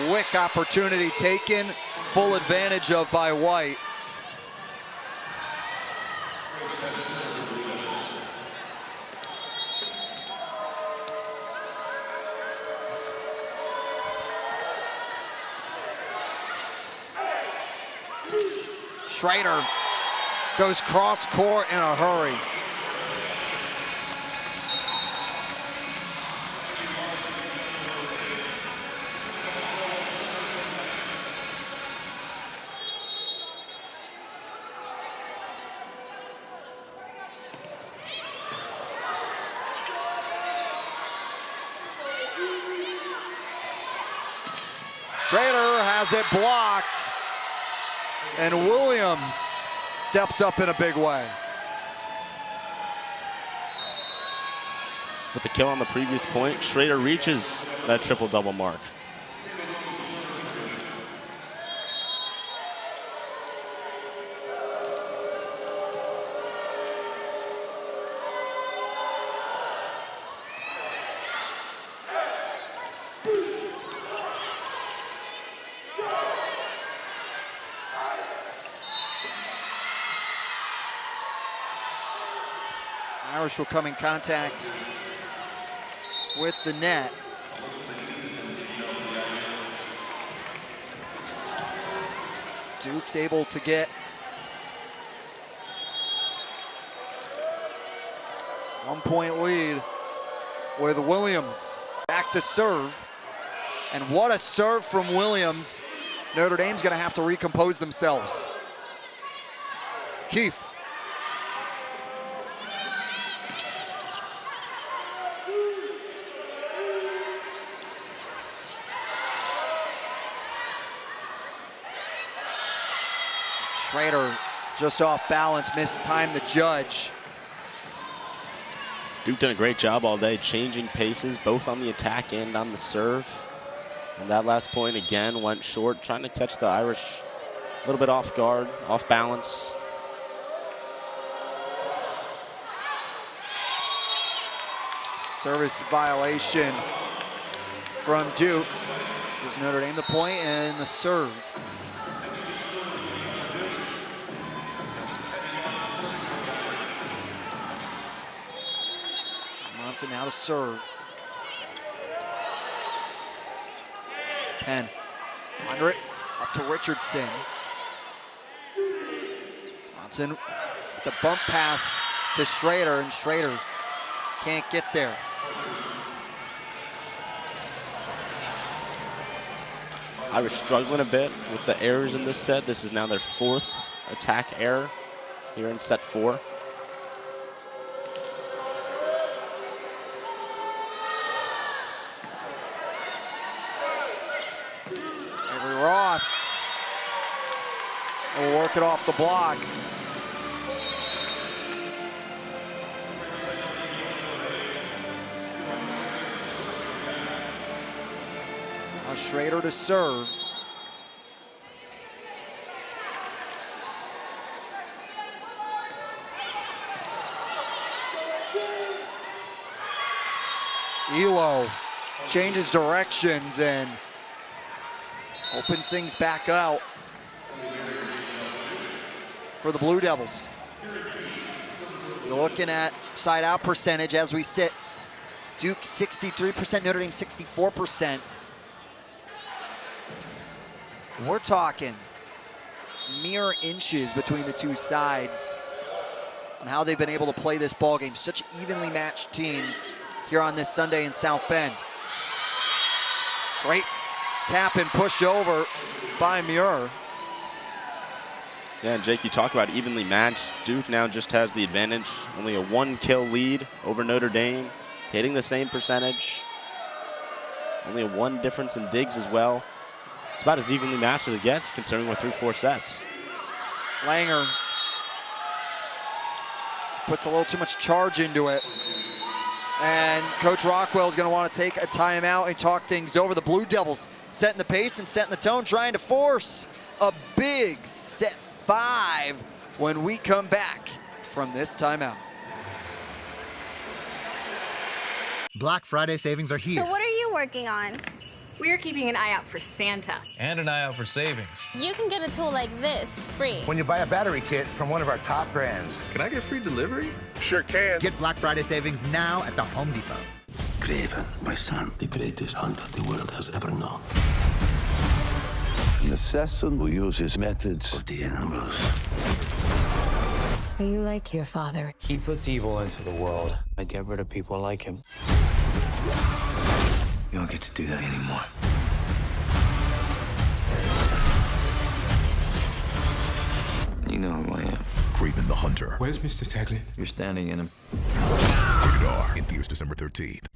Quick opportunity taken, full advantage of by White. Schrader goes cross court in a hurry. Schrader has it blocked, and Williams steps up in a big way. With the kill on the previous point, Schrader reaches that triple-double mark. Irish will come in contact with the net. Duke's able to get a 1-point lead with Williams back to serve. And what a serve from Williams. Notre Dame's gonna have to recompose themselves. Keefe. Schrader just off balance, mistimed the judge. Duke done a great job all day, changing paces, both on the attack and on the serve. And that last point again went short, trying to catch the Irish a little bit off guard, off balance. Service violation from Duke. Gives Notre Dame the point and the serve. Monson now to serve. Penn under it, up to Richardson. Monson with the bump pass to Schrader, and Schrader can't get there. Irish struggling a bit with the errors in this set. This is now their 4th attack error here in set 4. Ross will work it off the block. Now Schrader to serve. Elo changes directions and opens things back out for the Blue Devils. You're looking at side out percentage as we sit. Duke 63%, Notre Dame 64%. We're talking mere inches between the two sides and how they've been able to play this ball game. Such evenly matched teams here on this Sunday in South Bend. Great tap and push over by Muir. Yeah, and Jake, you talk about evenly matched. Duke now just has the advantage. Only a 1-kill lead over Notre Dame, hitting the same percentage. Only a 1 difference in digs as well. It's about as evenly matched as it gets, considering we're through 4 sets. Langer puts a little too much charge into it. And Coach Rockwell is going to want to take a timeout and talk things over. The Blue Devils setting the pace and setting the tone, trying to force a big set 5 when we come back from this timeout. Black Friday savings are here. So what are you working on? We're keeping an eye out for Santa. And an eye out for savings. You can get a tool like this free when you buy a battery kit from one of our top brands. Can I get free delivery? Sure can. Get Black Friday savings now at the Home Depot. Craven, my son, the greatest hunter the world has ever known. An assassin who uses methods of the animals. Are you like your father? He puts evil into the world. I get rid of people like him. You don't get to do that anymore. You know who I am. Craven the Hunter. Where's Mr. Tagley? You're standing in him. Rated R. It appears December 13th.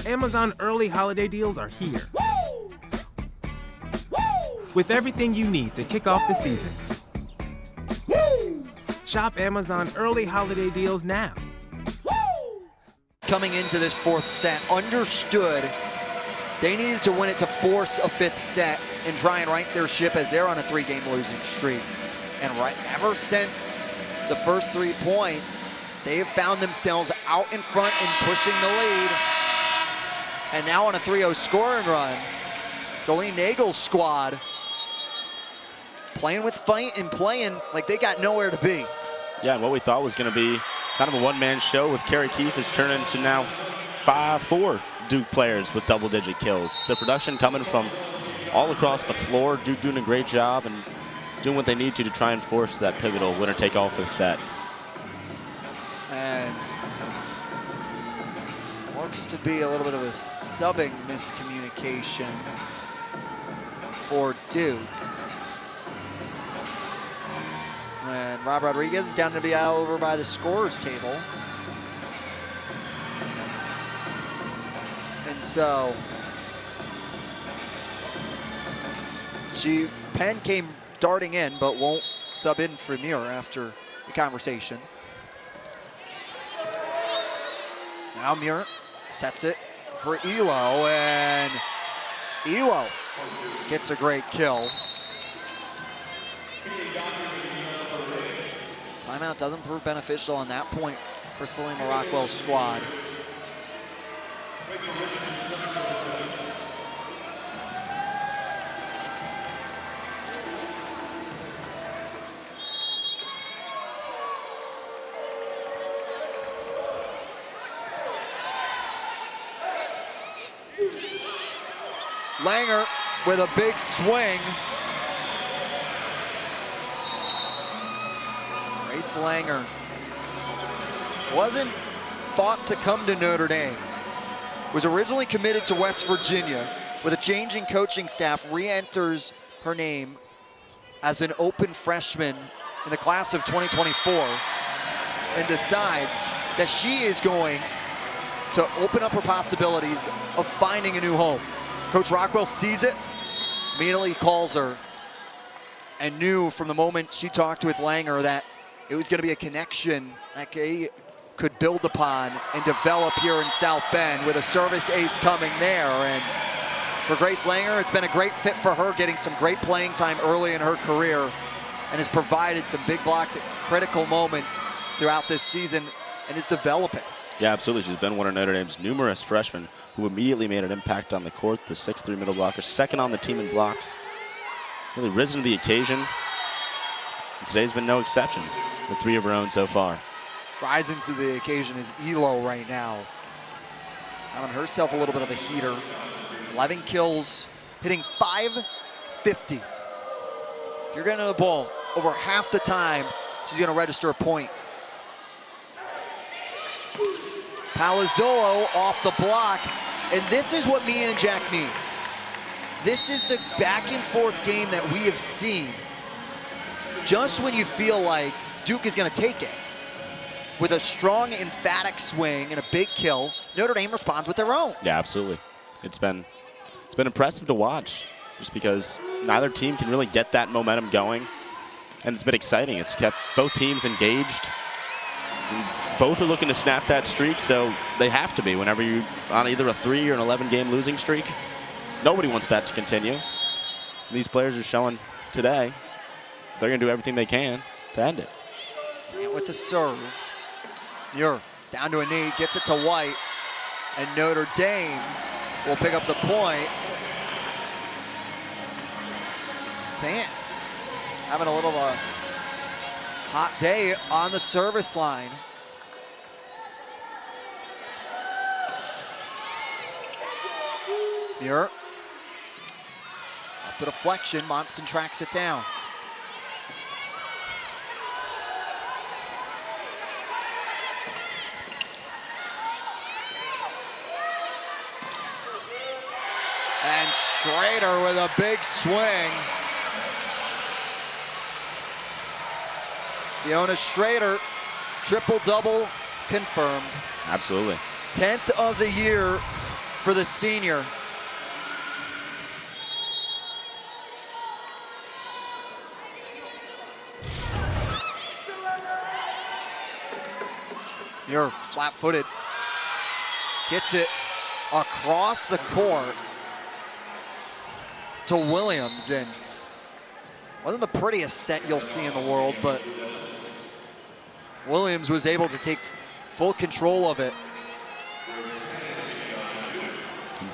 Amazon early holiday deals are here. With everything you need to kick off the season. Shop Amazon early holiday deals now. Coming into this fourth set, understood they needed to win it to force a fifth set and try and right their ship as they're on a 3-game losing streak. And ever since the first 3 points, they have found themselves out in front and pushing the lead. And now on a 3-0 scoring run, Jolene Nagel's squad playing with fight and playing like they got nowhere to be. Yeah, and what we thought was going to be kind of a one-man show with Carrie Keefe has turned into now 4 Duke players with double-digit kills. So production coming from all across the floor. Duke doing a great job and doing what they need to try and force that pivotal winner-take-all for the set. And looks to be a little bit of a subbing miscommunication for Duke. And Rob Rodriguez is down to be out over by the scorers table. And so Penn came darting in, but won't sub in for Muir after the conversation. Now Muir sets it for Elo, and Elo gets a great kill. Timeout doesn't prove beneficial on that point for Selima Rockwell's squad. Langer with a big swing. Grace Langer wasn't thought to come to Notre Dame. Was originally committed to West Virginia. With a change in coaching staff, re-enters her name as an open freshman in the class of 2024 and decides that she is going to open up her possibilities of finding a new home. Coach Rockwell sees it, immediately calls her, and knew from the moment she talked with Langer that it was going to be a connection that they could build upon and develop here in South Bend with a service ace coming there. And for Grace Langer, it's been a great fit for her, getting some great playing time early in her career and has provided some big blocks at critical moments throughout this season and is developing. Yeah, absolutely. She's been one of Notre Dame's numerous freshmen who immediately made an impact on the court. The 6'3" middle blocker, second on the team in blocks. Really risen to the occasion. And today's been no exception with 3 of her own so far. Rising to the occasion is Elo right now. Having herself a little bit of a heater. 11 kills, hitting .550. If you're getting the ball over half the time, she's going to register a point. Palazzolo off the block, and this is what me and Jack mean. This is the back and forth game that we have seen. Just when you feel like Duke is going to take it, with a strong, emphatic swing and a big kill, Notre Dame responds with their own. Yeah, absolutely. It's been impressive to watch, just because neither team can really get that momentum going, and it's been exciting. It's kept both teams engaged. And both are looking to snap that streak, so they have to be whenever you're on either a 3 or an 11-game losing streak. Nobody wants that to continue. These players are showing today they're going to do everything they can to end it. Same with the serve. Muir down to a knee, gets it to White, and Notre Dame will pick up the point. Sant having a little of a hot day on the service line. Muir. A The deflection, Monson tracks it down. And Schrader with a big swing. Fiona Schrader, triple-double confirmed. Absolutely. 10th of the year for the senior. You're flat-footed. Gets it across the court to Williams, and wasn't the prettiest set you'll see in the world, but Williams was able to take full control of it.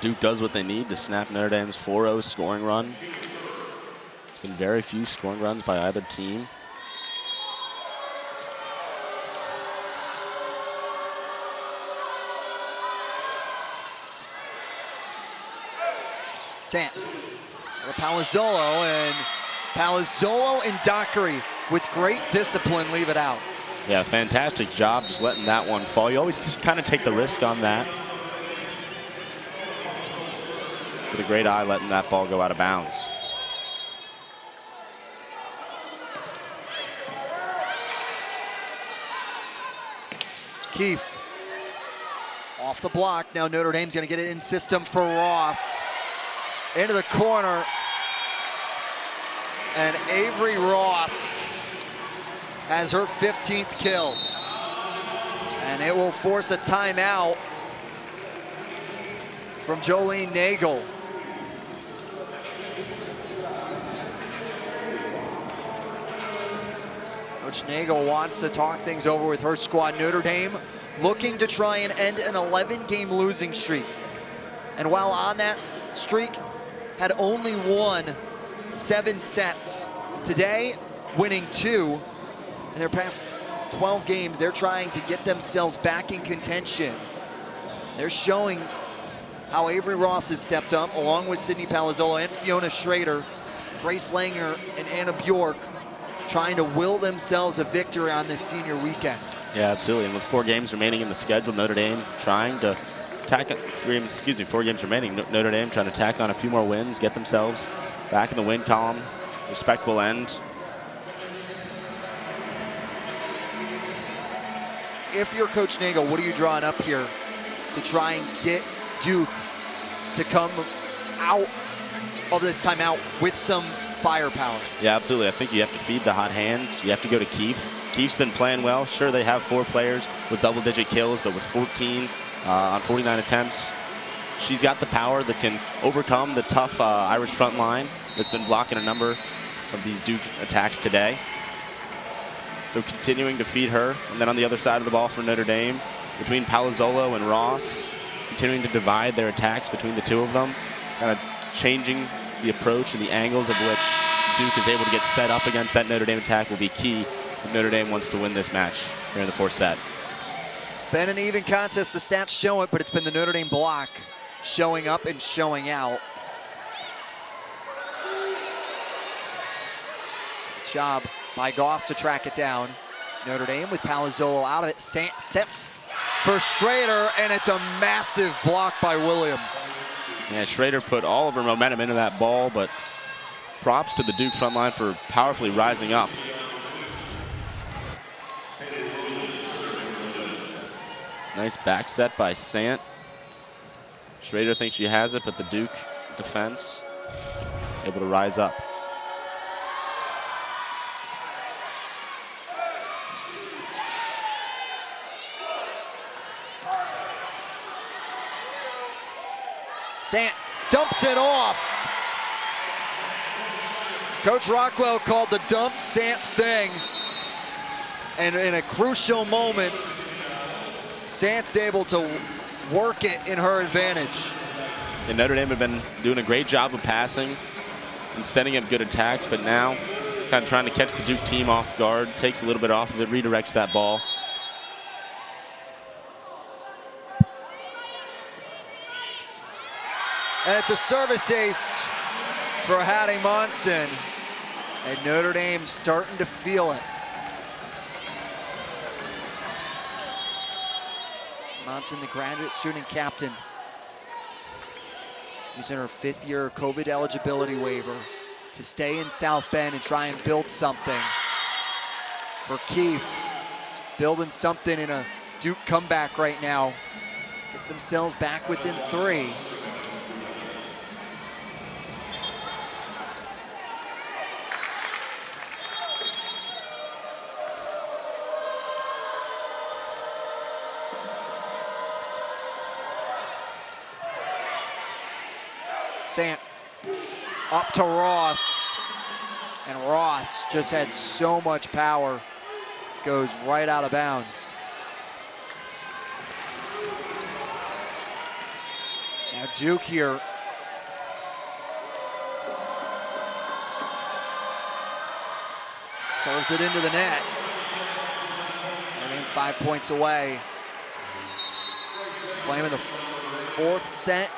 Duke does what they need to snap Notre Dame's 4-0 scoring run. There's been very few scoring runs by either team. Sant with Palazzolo, and Palazzolo and Dockery with great discipline leave it out. Yeah, fantastic job just letting that one fall. You always just kind of take the risk on that. With a great eye letting that ball go out of bounds. Keefe off the block. Now Notre Dame's going to get it in system for Ross. Into the corner. And Avery Ross has her 15th kill. And it will force a timeout from Jolene Nagel. Coach Nagel wants to talk things over with her squad. Notre Dame looking to try and end an 11-game losing streak. And while on that streak, had only won 7 sets. Today, winning 2. In their past 12 games, they're trying to get themselves back in contention. They're showing how Avery Ross has stepped up, along with Sydney Palazzolo and Fiona Schrader, Grace Langer and Anna Bjork, trying to will themselves a victory on this senior weekend. Yeah, absolutely. And with 4 games remaining in the schedule, Notre Dame trying to tack, 4 games remaining. Notre Dame trying to tack on a few more wins, get themselves back in the win column. Respectable end. If you're Coach Nagel, what are you drawing up here to try and get Duke to come out of this timeout with some firepower? Yeah, absolutely. I think you have to feed the hot hand. You have to go to Keefe. Keefe's been playing well. Sure, they have 4 players with double-digit kills, but with 14 on 49 attempts, she's got the power that can overcome the tough Irish front line that's been blocking a number of these Duke attacks today. So continuing to feed her. And then on the other side of the ball for Notre Dame, between Palazzolo and Ross, continuing to divide their attacks between the two of them, kind of changing the approach and the angles of which Duke is able to get set up against that Notre Dame attack will be key if Notre Dame wants to win this match here in the 4th set. It's been an even contest. The stats show it, but it's been the Notre Dame block showing up and showing out. Good job by Goss to track it down. Notre Dame with Palazzolo out of it. Sets for Schrader, and it's a massive block by Williams. Yeah, Schrader put all of her momentum into that ball, but props to the Duke front line for powerfully rising up. Nice back set by Sant. Schrader thinks she has it, but the Duke defense able to rise up. Sant dumps it off. Coach Rockwell called the dump Sant's thing. And in a crucial moment, Sant's able to work it in her advantage. And Notre Dame have been doing a great job of passing and setting up good attacks, but now kind of trying to catch the Duke team off guard, takes a little bit off of it, redirects that ball. And it's a service ace for Hattie Monson. And Notre Dame starting to feel it. Monson, the graduate student captain, using her 5th year COVID eligibility waiver to stay in South Bend and try and build something. For Keefe, building something in a Duke comeback right now. Gets themselves back within 3. Sant up to Ross, and Ross just had so much power, goes right out of bounds. Now Duke here. Serves it into the net. Notre Dame 5 points away. Claiming the 4th set.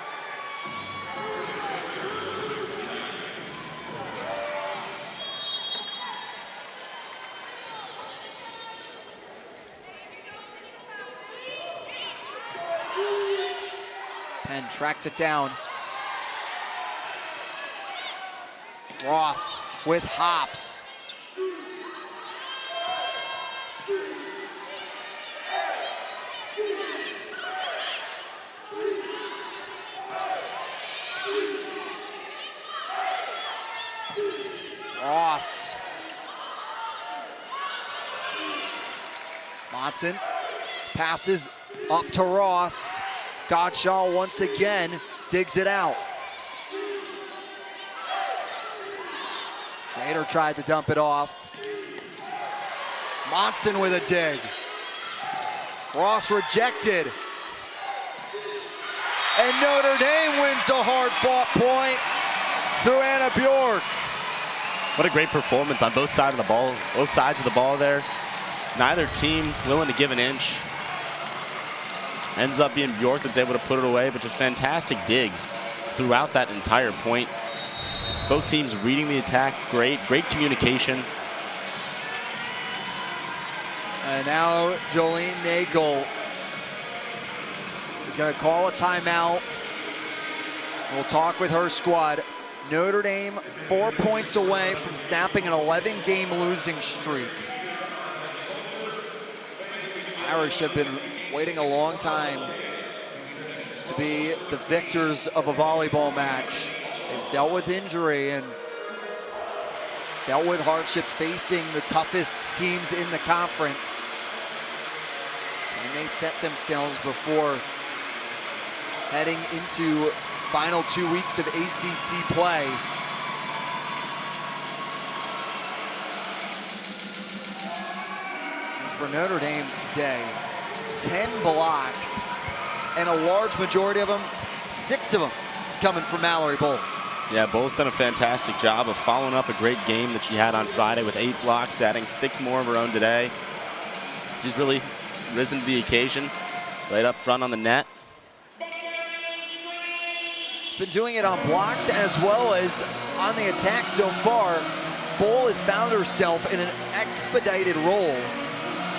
Penn tracks it down. Ross with hops. Ross. Monson passes up to Ross. Godshaw once again digs it out. Schrader tried to dump it off. Monson with a dig. Ross rejected. And Notre Dame wins a hard-fought point through Anna Bjork. What a great performance on both sides of the ball. Both sides of the ball there. Neither team willing to give an inch. Ends up being Bjork that's able to put it away, but just fantastic digs throughout that entire point. Both teams reading the attack, great communication. And now Jolene Nagel is going to call a timeout. We'll talk with her squad. Notre Dame 4 points away from snapping an 11-game losing streak. Irish have been waiting a long time to be the victors of a volleyball match. They've dealt with injury and dealt with hardships facing the toughest teams in the conference. And they set themselves before heading into final 2 weeks of ACC play. And for Notre Dame today, 10 blocks, and a large majority of them, 6 of them, coming from Mallory Bull. Yeah, Bull's done a fantastic job of following up a great game that she had on Friday with 8 blocks, adding 6 more of her own today. She's really risen to the occasion, right up front on the net. She's been doing it on blocks as well as on the attack so far. Bull has found herself in an expedited role.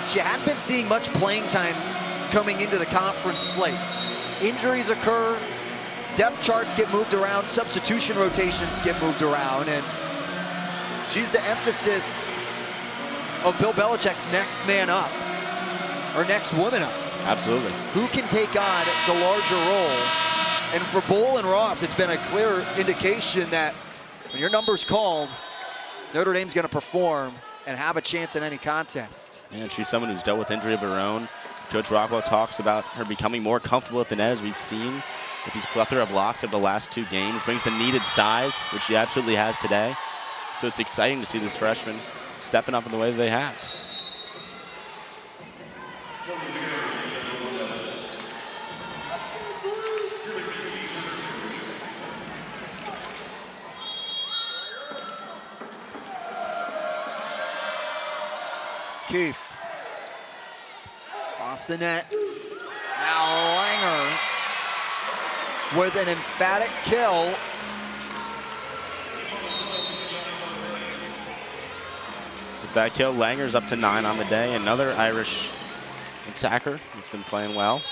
She hadn't been seeing much playing time coming into the conference slate. Injuries occur, depth charts get moved around, substitution rotations get moved around, and she's the emphasis of Bill Belichick's next man up, or next woman up. Absolutely. Who can take on the larger role? And for Bull and Ross, it's been a clear indication that when your number's called, Notre Dame's going to perform and have a chance in any contest. And she's someone who's dealt with injury of her own. Coach Rockwell talks about her becoming more comfortable at the net, as we've seen with these plethora of blocks over the last 2 games. Brings the needed size, which she absolutely has today. So it's exciting to see this freshman stepping up in the way that they have. Keefe. Across the net. Now Langer with an emphatic kill. that kill. Langer's up to 9 on the day. Another Irish attacker that's been playing well.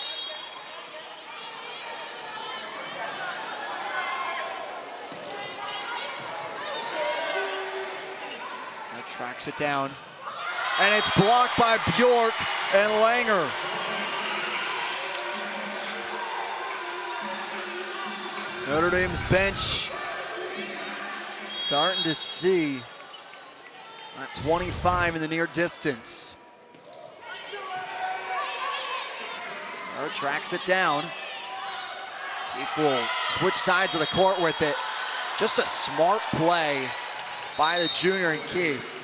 That tracks it down. And it's blocked by Bjork and Langer. Notre Dame's bench starting to see that 25 in the near distance. Tracks it down. Keefe will switch sides of the court with it. Just a smart play by the junior in Keefe.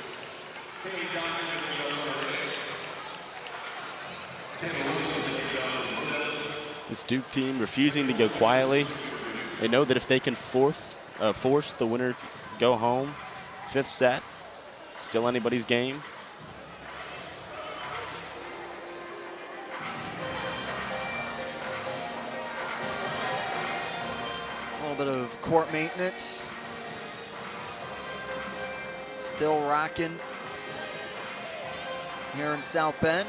This Duke team refusing to go quietly. They know that if they can force the winner to go home, 5th set, still anybody's game. A little bit of court maintenance. Still rocking here in South Bend.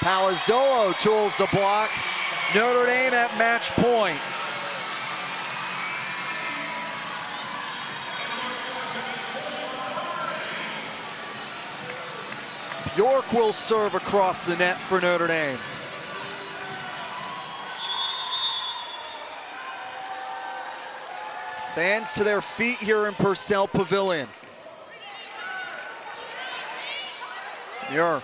Palazzolo tools the block. Notre Dame at match point. York will serve across the net for Notre Dame. Fans to their feet here in Purcell Pavilion. Muir.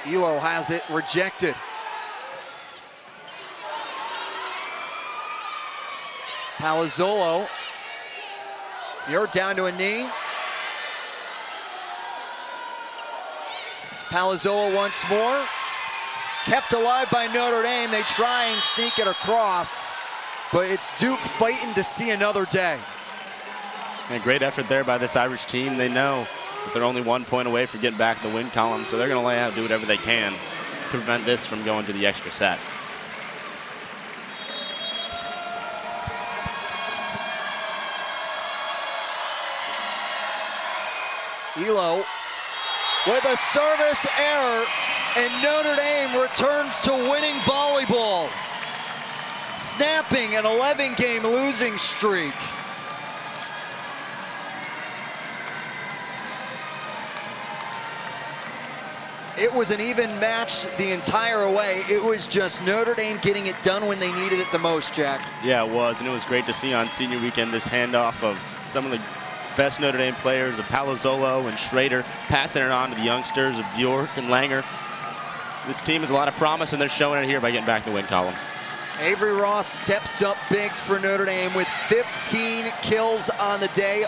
Elo has it rejected. Palazzolo. Muir down to a knee. Palazzolo once more. Kept alive by Notre Dame. They try and sneak it across, but it's Duke fighting to see another day. And great effort there by this Irish team. They know that they're only 1 point away from getting back in the win column, so they're going to lay out, do whatever they can to prevent this from going to the extra set. Elo with a service error, and Notre Dame returns to winning volleyball, snapping an 11-game losing streak. It was an even match the entire way. It was just Notre Dame getting it done when they needed it the most, Jack. Yeah, it was, and it was great to see on senior weekend this handoff of some of the best Notre Dame players, of Palazzolo and Schrader, passing it on to the youngsters of Bjork and Langer. This team has a lot of promise, and they're showing it here by getting back in the win column. Avery Ross steps up big for Notre Dame with 15 kills on the day.